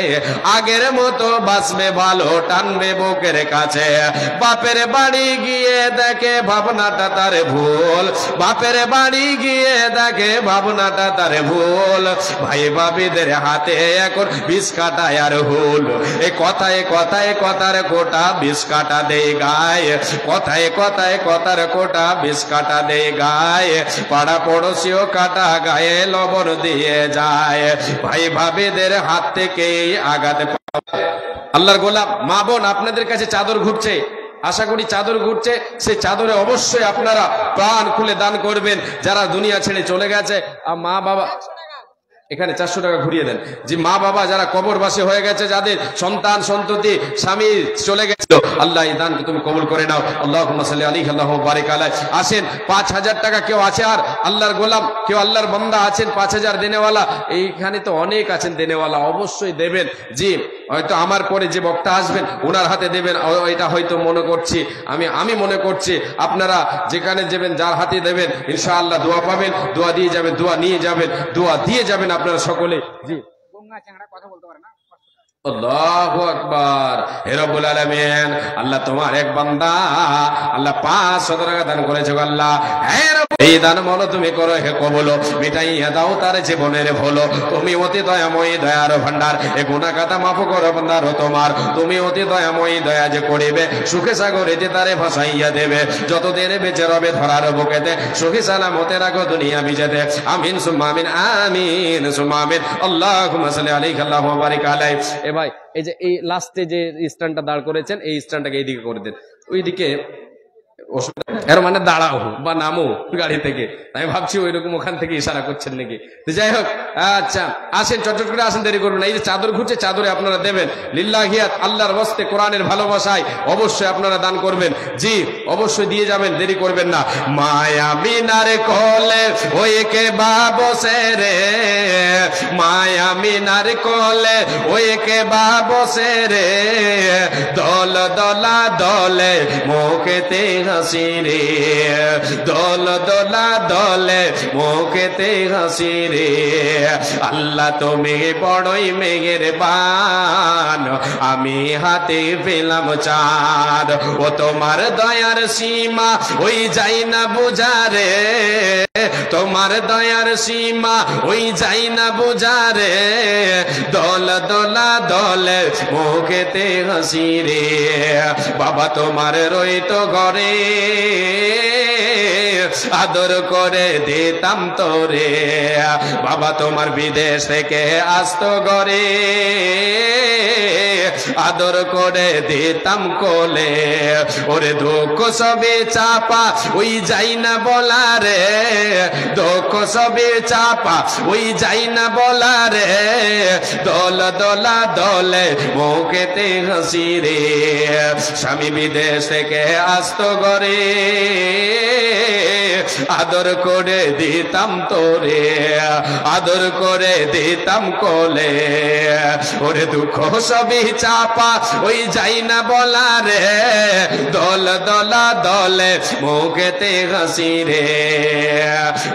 S1: আগের মতো বাঁচবে ভালো, টানবে বুকের কাছে। বাপের বাড়ি গিয়ে দেখে ভাবনাটা তার ভুল, বাপের বাড়ি গিয়ে দেখে ভাবনাটা তার ভুল। ভাই ভাবিদের হাতে এখন বিষ কাটায় আর হুল। এ কথায় কথায় কথার কোটা বিষ কাটা দেয় গায়ে, কথায় কথায় কথার কোটা বিষ কাটা দেয় গায়ে। পাড়া পড়োশিও কাটা গায়ে লবণ দিয়ে যায়, ভাই ভাবিদের হাত থেকে আঘাত। আল্লাহর গোলাম মা বোন, আপনাদের কাছে চাদর ঘুরছে, আশা করি চাদর ঘুরছে, সেই চাদরে অবশ্যই আপনারা প্রাণ খুলে দান করবেন। যারা দুনিয়া ছেড়ে চলে গেছে, মা বাবা, এখানে 400 টাকা ঘুরিয়ে দেন। যে মা বাবা যারা কবরবাসী হয়ে গেছে, যাদের সন্তান সন্ততি স্বামী চলে গেছিল, আল্লাহ এই দানকে তুমি কবুল করে নাও। আল্লাহুম্মা সাল্লি আলাইহি ওয়া বারিক আলাইহি। আসেন 5000 টাকা কেউ আছে আর আল্লাহর গোলাম, কেউ আল্লাহর বান্দা আছেন 5000 দেনেওয়ালা, এইখানে তো অনেক আছেন দেনেওয়ালা, অবশ্যই দেবেন। জি হয়তো আমার পরে যে বক্তা আসবেন ওনার হাতে দেবেন, এটা হয়তো মনে করছি আমি মনে করছি আপনারা যেখানে যাবেন যার হাতে দেবেন ইনশাআল্লাহ দোয়া পাবেন, দোয়া দিয়ে যাবেন, দোয়া নিয়ে যাবেন, দোয়া দিয়ে যাবেন আপনারা সকলে। জি
S2: গঙ্গা চ্যাংড়া কথা বলতে পারে না।
S1: আল্লাহু আকবার। হে রব্বুল আলামিন, আল্লাহ তোমার এক বান্দা আল্লাহ 500 টাকা দান করেছে আল্লাহ। হে এই দান মনে তুমি করো, হে কবুল মিটাইয়া দাও তার জীবনের ভুল। তুমি অতি দয়াময়ী দয়ার ভান্ডার, এ গুনাহ খাতা মাফ করো বান্দার তোমার। তুমি অতি দয়াময়ী দয়া যে করিবে, সুখে সাগরে যে তারে ভাসাইয়া দেবে। যতদিন বেঁচে রবে ধরার বুকেতে, সুখী সালামতে রাখো দুনিয়া বিজেতে। আমিন সুম্মা আমিন, আমিন সুম্মা আমিন। আল্লাহুম্মা সাল্লি আলাইহি ওয়া বারিক আলাইহি। এ ভাই, এই যে এই লাস্টে যে স্ট্যান্ডটা দাঁড় করেছেন, এই স্ট্যান্ডটাকে এইদিকে করে দেন, ওইদিকে এর মানে দাঁড়াও বা নামো গাড়ি থেকে। আমি ভাবছি ওই রকম ওখান থেকে ইশারা করছেন নাকি। তো যাই হোক, আচ্ছা আসেন, চটচট করে আসেন, দেরি করবেন না। এই যে চাদর ঘুরছে, চাদরে আপনারা দেবেন লিল্লাহিয়াত, আল্লাহর ওয়াস্তে, কোরআনের ভালোবাসায় অবশ্যই আপনারা দান করবেন। জি অবশ্যই দিয়ে যাবেন, দেরি করবেন না। মায়া মিনার কোলে ওই কে বসে রে, মায়া মিনার কোলে ওই কে বসে রে, দল দলা দলে মুখেতে হাসি রে, দল দলা দলে মুখেতে হাসি রে। আল্লাহ তুমি বড়ই মেহেরবান, আমি হাতে পেলাম চাঁদ, ও তোমার দয়ার সীমা ওই যাই না বোঝা রে, তোমার দয়ার সীমা ওই যাই না বোঝা রে, দল দলা দলে মুখেতে হাসি রে। বাবা তোমার রইত ঘরে, আদর করে দিতাম তোরে, বাবা তোমার বিদেশ থেকে আসতো ঘরে, আদর করে দিতাম কোলে, ওরে দুঃখ সবে চাপা ওই যাই না বলা রে, দুঃখ সবে চাপা ওই যাই না বলা রে, দল দলা দলে মুখেতে হাসি রে। স্বামী বিদেশ থেকে আসতো ঘরে, আদর করে দিতাম তোরে, আদর করে দিতাম কোলে, ওরে দুঃখ সবই চাপা ওই যাই না বলা রে, দল দলা দলে মুখেতে হাসি রে।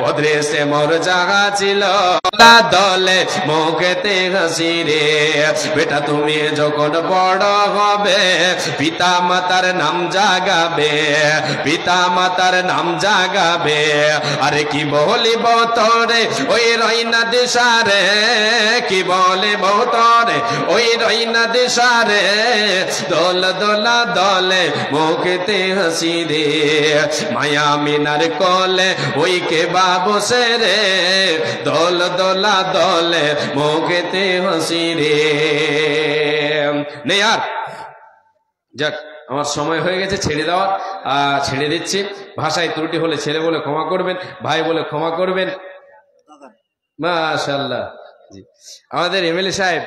S1: অদৃশ্যে মোর জাগা ছিল দলে মুখেতে হাসি রে। বেটা তুমি যখন বড় হবে পিতা মাতার নাম জাগাবে, পিতা মাতার নাম জাগাবে, আরে কি বলিব তোরে ওই রইনা দিশারে, কি বলিব তোরে ওই রইনা দিশারে, দল দলা দলে মুখেতে হাসি রে। মায়া মিনার কোলে ওই কে বসে রে, দল দলা দলে মুখেতে হাসি রে। নে আর যাক, আমার সময় হয়ে গেছে ছেড়ে দেওয়ার, ছেড়ে দিচ্ছি। ভাষায় ত্রুটি হলে ছেলে বলে ক্ষমা করবেন, ভাই বলে ক্ষমা করবেন। মাশাআল্লাহ। জি আমাদের এমএলএ সাহেব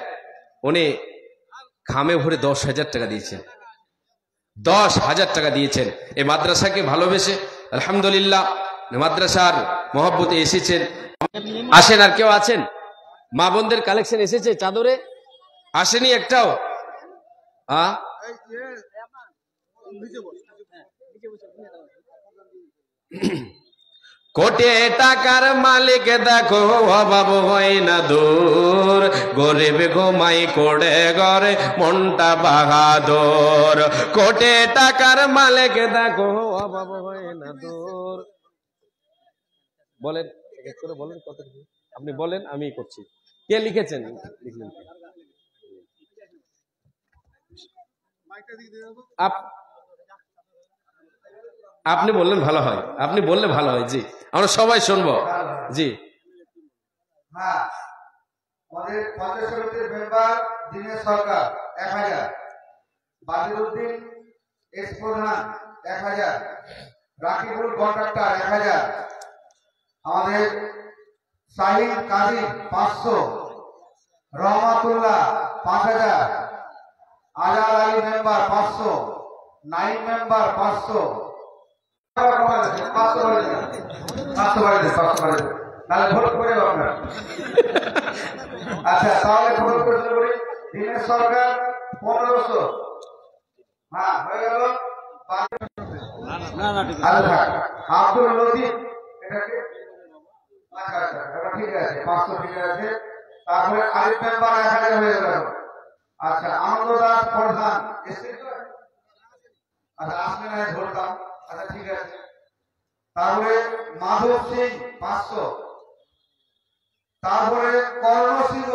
S1: উনি খামে ভরে 10,000 টাকা দিয়েছেন, 10,000 টাকা দিয়েছেন এই মাদ্রাসাকে ভালোবেসে। আলহামদুলিল্লাহ মাদ্রাসার মহব্বতে এসেছেন। আসেন, আর কেউ আছেন? মা বোনদের কালেকশন এসেছে চাদরে, আসেনি একটাও? কোটি টাকার মালিক দেখো অভাব হয় না দূর, গরিব ঘুমাই কোড়ে ঘরে মনটা বাহাদুর। কোটি টাকার মালিক দেখো অভাব হয় না দূর। বলেন এক করে বলেন, কত আপনি বলেন, আমি করছি। কে লিখেছেন? লিখলেন আপনি বললেন ভালো হয়, আপনি বললে ভালো হয়। জি আমরা সবাই শুনবো। জি
S3: হ্যাঁ, আমাদের পঞ্চায়েত সমিতির মেম্বার দিনেশ সরকার 1000, বাদিরউদ্দিন এক্স প্রধান 1000, রাকিবুল কন্ট্রাক্টর 1000, আমাদের শাহিন কাজী 500, রহমাতুল্লাহ 5000, আজাদ আলী মেম্বার 500, নাইম মেম্বার 500, 500 তাহলে ভোট করে আপনার। আচ্ছা তাহলে ভোট করে করি। দিনের সরকার 1500, হ্যাঁ হয়ে গেল। আব্দুল লতিফ এটাকে আচ্ছা ঠিক আছে, 500 ঠিক আছে। তারপরে আরিফ মেম্বার 1000 হয়ে গেল। আচ্ছা আনন্দ দাস প্রধান আচ্ছা আসলে না ধরতাম। আচ্ছা ঠিক আছে। তারপরে মাধব সিং 500, তারপরে কর্ণ সিংহ,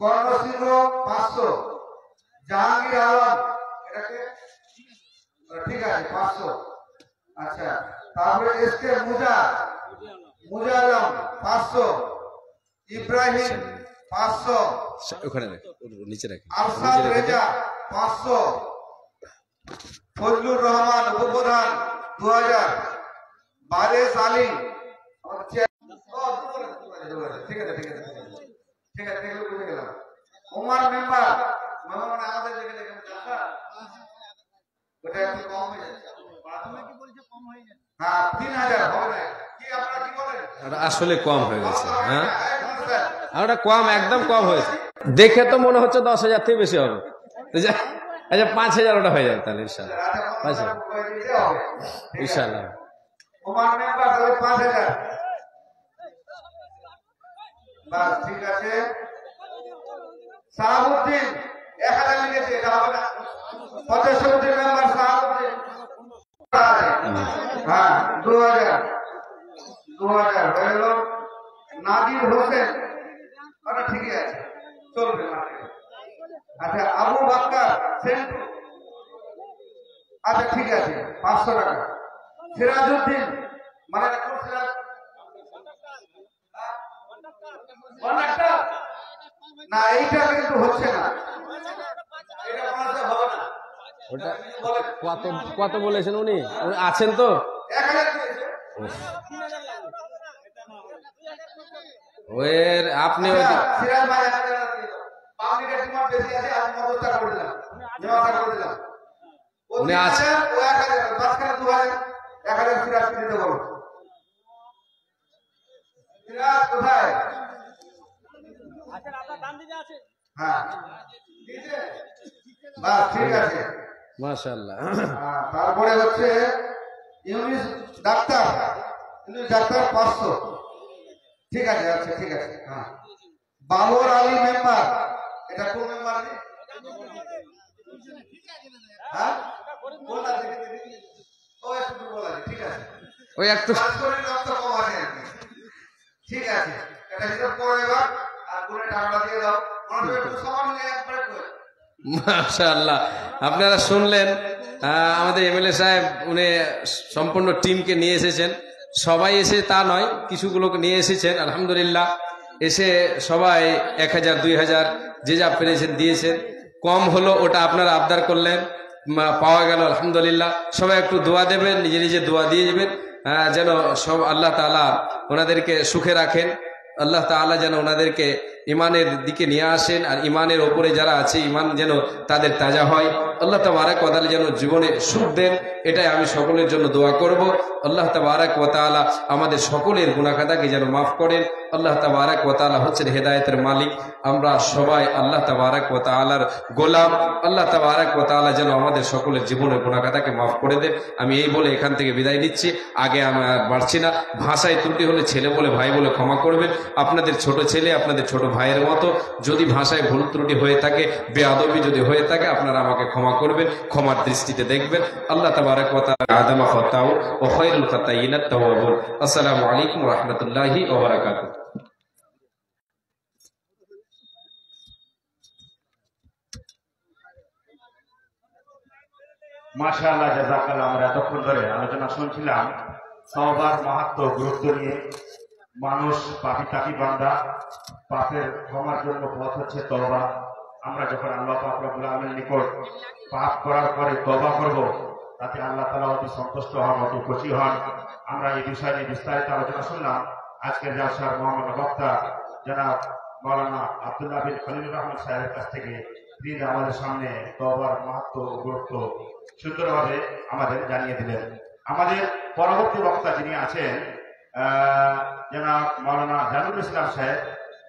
S3: কর্ণ সিংহ 500, জাহাঙ্গীর আলম এটাকে ঠিক আছে 500। আচ্ছা তারপরে এসকে মুজা আলম 500, ইব্রাহিম 500,
S1: ওখানে নিচে রাখি,
S3: আরসাদ রেজা 500, ফজলুর রহমান উপপ্রধান 2000, বারেস আলী আমাদের ঠিক আছে ঠিক আছে ঠিক আছে এগুলো বুঝে গেলাম। ওমার মেম্বার মানে আমাদের যেখানে ওটা একটু কম হয়ে যাচ্ছে। হ্যাঁ 3000 হবে না কি আপনারা কি বলেন?
S1: আসলে কম হয়ে গেছে। হ্যাঁ ওটা কম, একদম কম হয়েছে। দেখে তো মনে হচ্ছে 10,000 থেকে বেশি হবে। আচ্ছা 5,000 ওটা হয়ে যাবে তাহলে ইনশাল্লাহ। আচ্ছা ইনশাল্লাহ।
S3: ওমার মেম্বার তাহলে 5000। বাস ঠিক আছে। সাহাবুদ্দিন 1000 লিখেছে, এটা হবে না। 75 মেম্বার সাহাবুদ্দিন। হ্যাঁ 2000 2000 হয়ে গেল। নাদির হোসেন ওটা ঠিকই আছে, চলবে মার্কেটে। আচ্ছা আবু বাক্কার সেন্টু, আচ্ছা ঠিক আছে 500 টাকা। সিরাজউদ্দিন মানে কোন সিরাজ? কন্ডাক্টর না, এইটা কিন্তু হচ্ছে না, এটা মনে হবে না।
S1: ওটা কত কত বলেছেন উনি? উনি আছেন তো?
S3: 1000 দিয়েছে।
S1: ওর আপনি ওই
S3: সিরাজ ভাই 1000 দিয়ে দাও। পাবলিকের ডিমান্ড বেশি আছে, আমি 50 করে দিলাম, 90 করে দিলাম।
S1: উনি আছেন
S3: ও 1000 মাঝখানে 2000 1000 সিরাজ দিতে বলো। সিরাজ কোথায়? হ্যাঁ বাস ঠিক আছে
S1: মাশাআল্লাহ।
S3: তারপরে হচ্ছে ইউনিস ডাক্তার, ইউনিস ডাক্তার 500, ঠিক আছে। আচ্ছা ঠিক আছে। হ্যাঁ বাবর আলী মেম্বার, এটা কোন মেম্বার? হ্যাঁ কোনটা দেখে দেখি? ও একটু দুর্বল আছে, ঠিক আছে।
S1: ওই একটু
S3: শরীর রক্ত কম আছে আর কি। ঠিক আছে, এটা হিসাব করে এবার আর কোনে টাকাটা দিয়ে দাও। মনে হয় একটু সমান নিয়ে একবার করে।
S1: মাশাআল্লাহ। আপনারা শুনলেন আমাদের এমএলএ সাহেব উনি সম্পূর্ণ টিমকে নিয়ে এসেছেন। সবাই এসে তা নয়, কিছুগুলোকে নিয়ে এসেছেন আলহামদুলিল্লাহ। এসে সবাই 1000 2000 যে যা পেরেছেন দিয়েছেন। কম হলো ওটা আপনারা আবদার করলেন, পাওয়া গেল আলহামদুলিল্লাহ। সবাই একটু দোয়া দেবেন, নিজে নিজে দোয়া দিয়ে যাবেন যেন সব আল্লাহ তাআলা ওনাদেরকে সুখে রাখেন। আল্লাহ তাআলা যেন ওনাদেরকে ইমানের দিকে নিয়ে আসেন, আর ইমানের ওপরে যারা আছে ইমান যেন তাদের তাজা হয়। আল্লাহ তাবারক ওয়া তাআলা যেন জীবনে সুখ দেন, এটাই আমি সকলের জন্য দোয়া করব। আল্লাহ তাবারক ওয়া তাআলা আমাদের সকলের গুনাহ খাতাকে যেন মাফ করেন। আল্লাহ তাবারক ওয়া তাআলা হচ্ছেন হেদায়েতের মালিক। আমরা সবাই আল্লাহ তাবারক ওয়া তাআলার গোলাম। আল্লাহ তাবারক ওয়া তাআলা যেন আমাদের সকলের জীবনের গুনাহ খাতাকে মাফ করে দেন। আমি এই বলে এখান থেকে বিদায় নিচ্ছি। আগে আমি আর বাড়ছি না। ভাষায় ত্রুটি হলে ছেলে বলে ভাই বলে ক্ষমা করবেন। আপনাদের ছোট ছেলে, আপনাদের ছোট ভাইয়ের মতো। যদি ভাষায় ভুল ত্রুটি হয়ে থাকে, বেয়াদবি যদি হয়ে থাকে, আপনারা আমাকে ক্ষমা করবেন, ক্ষমার দৃষ্টিতে দেখবেন। আল্লাহ তাবারক ওয়া তাআলা আদামা খাতাউ ওয়া খায়রুল খাতাইয়িনা তাওয়াবুন। আসসালামু আলাইকুম ওয়া রাহমাতুল্লাহি ওয়া বারাকাতুহু।
S4: মাশাআল্লাহ, জাযাকাল্লাহ। আমরা এতক্ষণ ধরে আলোচনা শুনছিলাম তওবার মাহাত্ম্য, গুরুত্ব নিয়ে। মানুষ পাপী তাপী বান্দা, পাপের ক্ষমার জন্য পথ হচ্ছে তওবা। আমরা যখন আল্লাহ পাক রব্বুল আলামিনের নিকট পাপ করার পরে তওবা করব, তাতে আল্লাহ তাআলা অতি সন্তুষ্ট হন, অতি খুশি হন। আমরা এই বিষয় নিয়ে বিস্তারিত আলোচনা শুনলাম। আজকের জালসার মহামান্য বক্তা জনাব মাওলানা আব্দুল্লাহ বিন খলিলুর রহমান সাহেবের কাছ থেকে তিনি আমাদের সামনে তওবার মাহাত্ম্য, গুরুত্ব সুন্দরভাবে আমাদের জানিয়ে দিলেন। আমাদের পরবর্তী বক্তা যিনি আছেন জনাব মাওলানা জানুল ইসলাম সাহেব,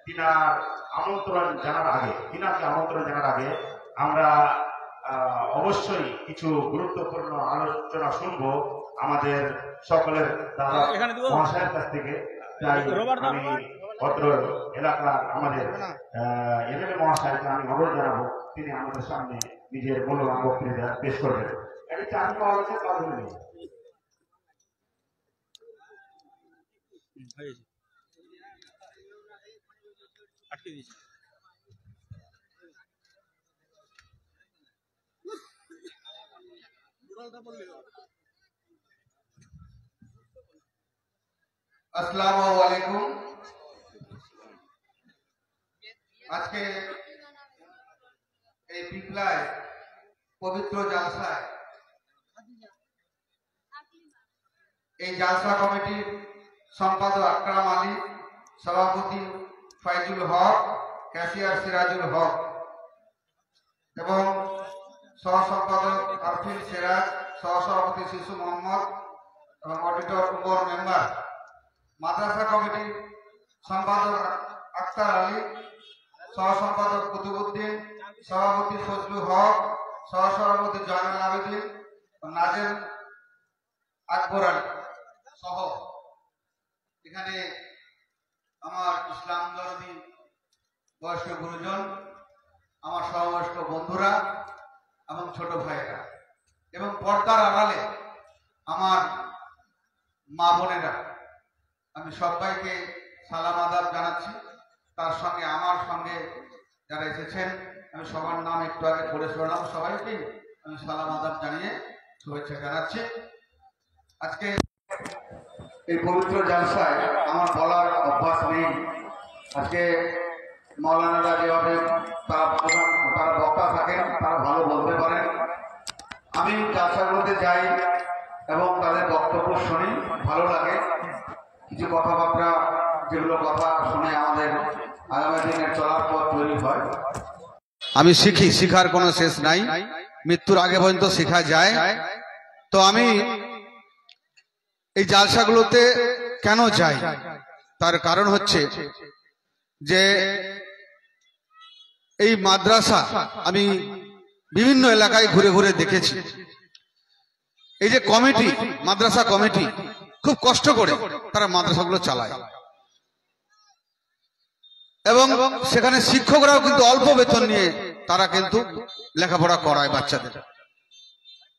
S4: তিনাকে আমন্ত্রণ জানার আগে আমরা অবশ্যই কিছু গুরুত্বপূর্ণ আলোচনা শুনবো আমাদের সকলের মহাশয়ের কাছ থেকে। তাই আমি অত্র এলাকার আমাদের এমএলএ মহাশয়কে আমি অনুরোধ জানাবো, তিনি আমাদের সামনে নিজের মূল্যবান বক্তৃতা পেশ করবেন। একটি চাকরি পাওয়া গেছে, তা বলে
S3: আসসালামু আলাইকুম। আজকে এই পিপলায় পবিত্র জালসায় এই জালসা কমিটির সম্পাদক আকরাম আলী, সভাপতি ফাইজুল হক, ক্যাশিয়ার সিরাজুল হক এবং সহ সম্পাদক আরফিন সিরাজ, সহ সভাপতি শিশু মোহাম্মদ এবং অডিটর উপর মেম্বার, মাদ্রাসা কমিটির সম্পাদক আক্তার আলী, সহ সম্পাদক কুতুবুদ্দিন, সভাপতি ফজলুল হক, সহ সভাপতি জয়নুল আবেদিন, নাজেম আকবর আলী সহ এখানে আমার ইসলাম দরদি বয়স্ক গুরুজন, আমার সহবয়স্ক বন্ধুরা এবং ছোট ভাইয়েরা এবং পর্দার আড়ালে আমার মা বোনেরা, আমি সবাইকে সালাম আদাব জানাচ্ছি। তার সঙ্গে আমার সঙ্গে যারা এসেছেন আমি সবার নাম একটু আগে পড়ে শোনাম, সবাইকে আমি সালাম আদাব জানিয়ে শুভেচ্ছা জানাচ্ছি। আজকে এই পবিত্র জালসায় আমার বলার অভ্যাস নেই। আজকে মাওলানারা যেভাবে তারা বক্তা থাকেন, তারা ভালো বলতে পারেন। আমি জালসাগুলোতে যাই এবং তাদের বক্তব্য শুনি, ভালো লাগে। কিছু কথাবার্তা যেগুলো কথা শুনে আমাদের আগামী দিনের চলার পথ তৈরি হয়। আমি শিখি, শিখার কোনো শেষ নাই, মৃত্যুর আগে পর্যন্ত শেখা যায়। তো আমি এই জালসাগুলোতে কেন যাই, তার কারণ হচ্ছে যে এই মাদ্রাসা আমি বিভিন্ন এলাকায় ঘুরে ঘুরে দেখেছি। এই যে কমিটি, মাদ্রাসা কমিটি খুব কষ্ট করে তারা মাদ্রাসাগুলো চালায় এবং সেখানে শিক্ষকরাও কিন্তু অল্প বেতন নিয়ে তারা কিন্তু লেখাপড়া করায় বাচ্চাদের।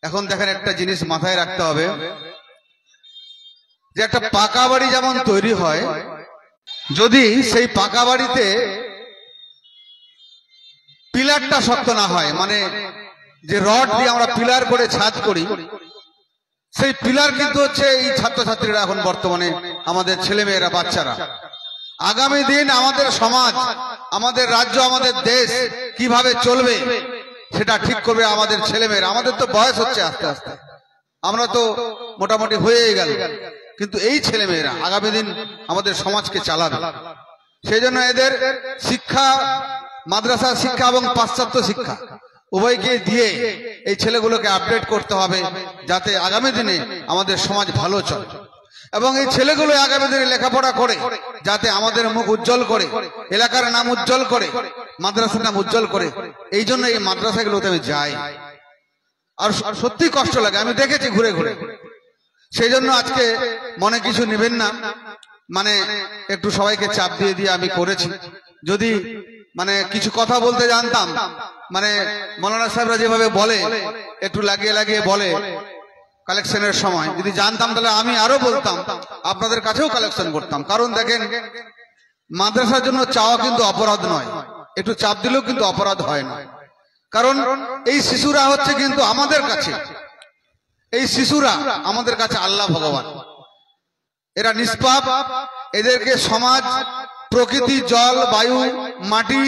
S3: এখন দেখেন, একটা জিনিস মাথায় রাখতে হবে যে একটা পাকা বাড়ি যেমন তৈরি হয়, যদি সেই পাকা বাড়িতে পিলারটা শক্ত না হয়, মানে যে রড দিয়ে আমরা পিলার করে ছাদ করি, সেই পিলার কিন্তু হচ্ছে এই ছাত্রছাত্রীরা, এখন বর্তমানে আমাদের ছেলেমেয়েরা, বাচ্চারা। আগামী দিন আমাদের সমাজ, আমাদের রাজ্য, আমাদের দেশ কিভাবে চলবে সেটা ঠিক করবে আমাদের ছেলেমেয়েরা। আমাদের তো বয়স হচ্ছে আস্তে আস্তে, আমরা তো মোটামুটি হয়েই গেল, কিন্তু এই ছেলেমেয়েরা আগামী দিন আমাদের সমাজকে চালাবে। সেই জন্য এদের শিক্ষা, মাদ্রাসা শিক্ষা এবং পাশ্চাত্য শিক্ষা উভয়কে দিয়ে এই ছেলেগুলোকে আপডেট করতে হবে, যাতে আগামী দিনে আমাদের সমাজ ভালো চলে এবং এই ছেলেগুলো আগামী দিনে লেখাপড়া করে যাতে আমাদের মুখ উজ্জ্বল করে, এলাকার নাম উজ্জ্বল করে, মাদ্রাসার নাম উজ্জ্বল করে। এই জন্য এই মাদ্রাসাগুলোতে আমি যাই। আর সত্যি কষ্ট লাগে, আমি দেখেছি ঘুরে ঘুরে। সেই জন্য আজকে মনে কিছু নেবেন না, মানে একটু সবাইকে চাপ দিয়ে দিয়ে আমি করেছি। যদি মানে কিছু কথা বলতে জানতাম, মানে মৌলানা সাহেবরা যেভাবে বলে, একটু লাগিয়ে লাগিয়ে বলে কালেকশনের সময়, যদি জানতাম তাহলে আমি আরো বলতাম, আপনাদের কাছেও কালেকশন করতাম। কারণ দেখেন, মাদ্রাসার জন্য চাওয়া কিন্তু অপরাধ নয়, একটু চাপ দিলেও কিন্তু অপরাধ হয় না। কারণ এই শিশুরা হচ্ছে কিন্তু আমাদের কাছে, এই শিশুরা আমাদের কাছে আল্লাহ ভগবান, এরা নিষ্পাপ। এদেরকে সমাজ, প্রকৃতি, জল, বায়ু, মাটি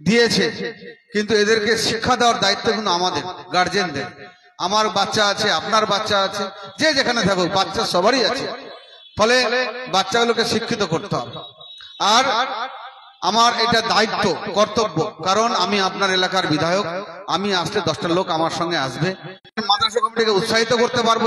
S3: দিয়েছে, কিন্তু এদেরকে শিক্ষা দেওয়ার দায়িত্ব কিন্তু আমাদের গার্জেনদের। আমার বাচ্চা আছে, আপনার বাচ্চা আছে, যে যেখানে থাকুক বাচ্চা সবারই আছে। ফলে বাচ্চাগুলোকে শিক্ষিত করতে হবে। আর আমার এটা দায়িত্ব, কর্তব্য, কারণ আমি আপনার এলাকার বিধায়ক। আমি আসলে 10টা লোক আমার সঙ্গে আসবে, মাদ্রাসা কমিটিকে উৎসাহিত করতে পারবো।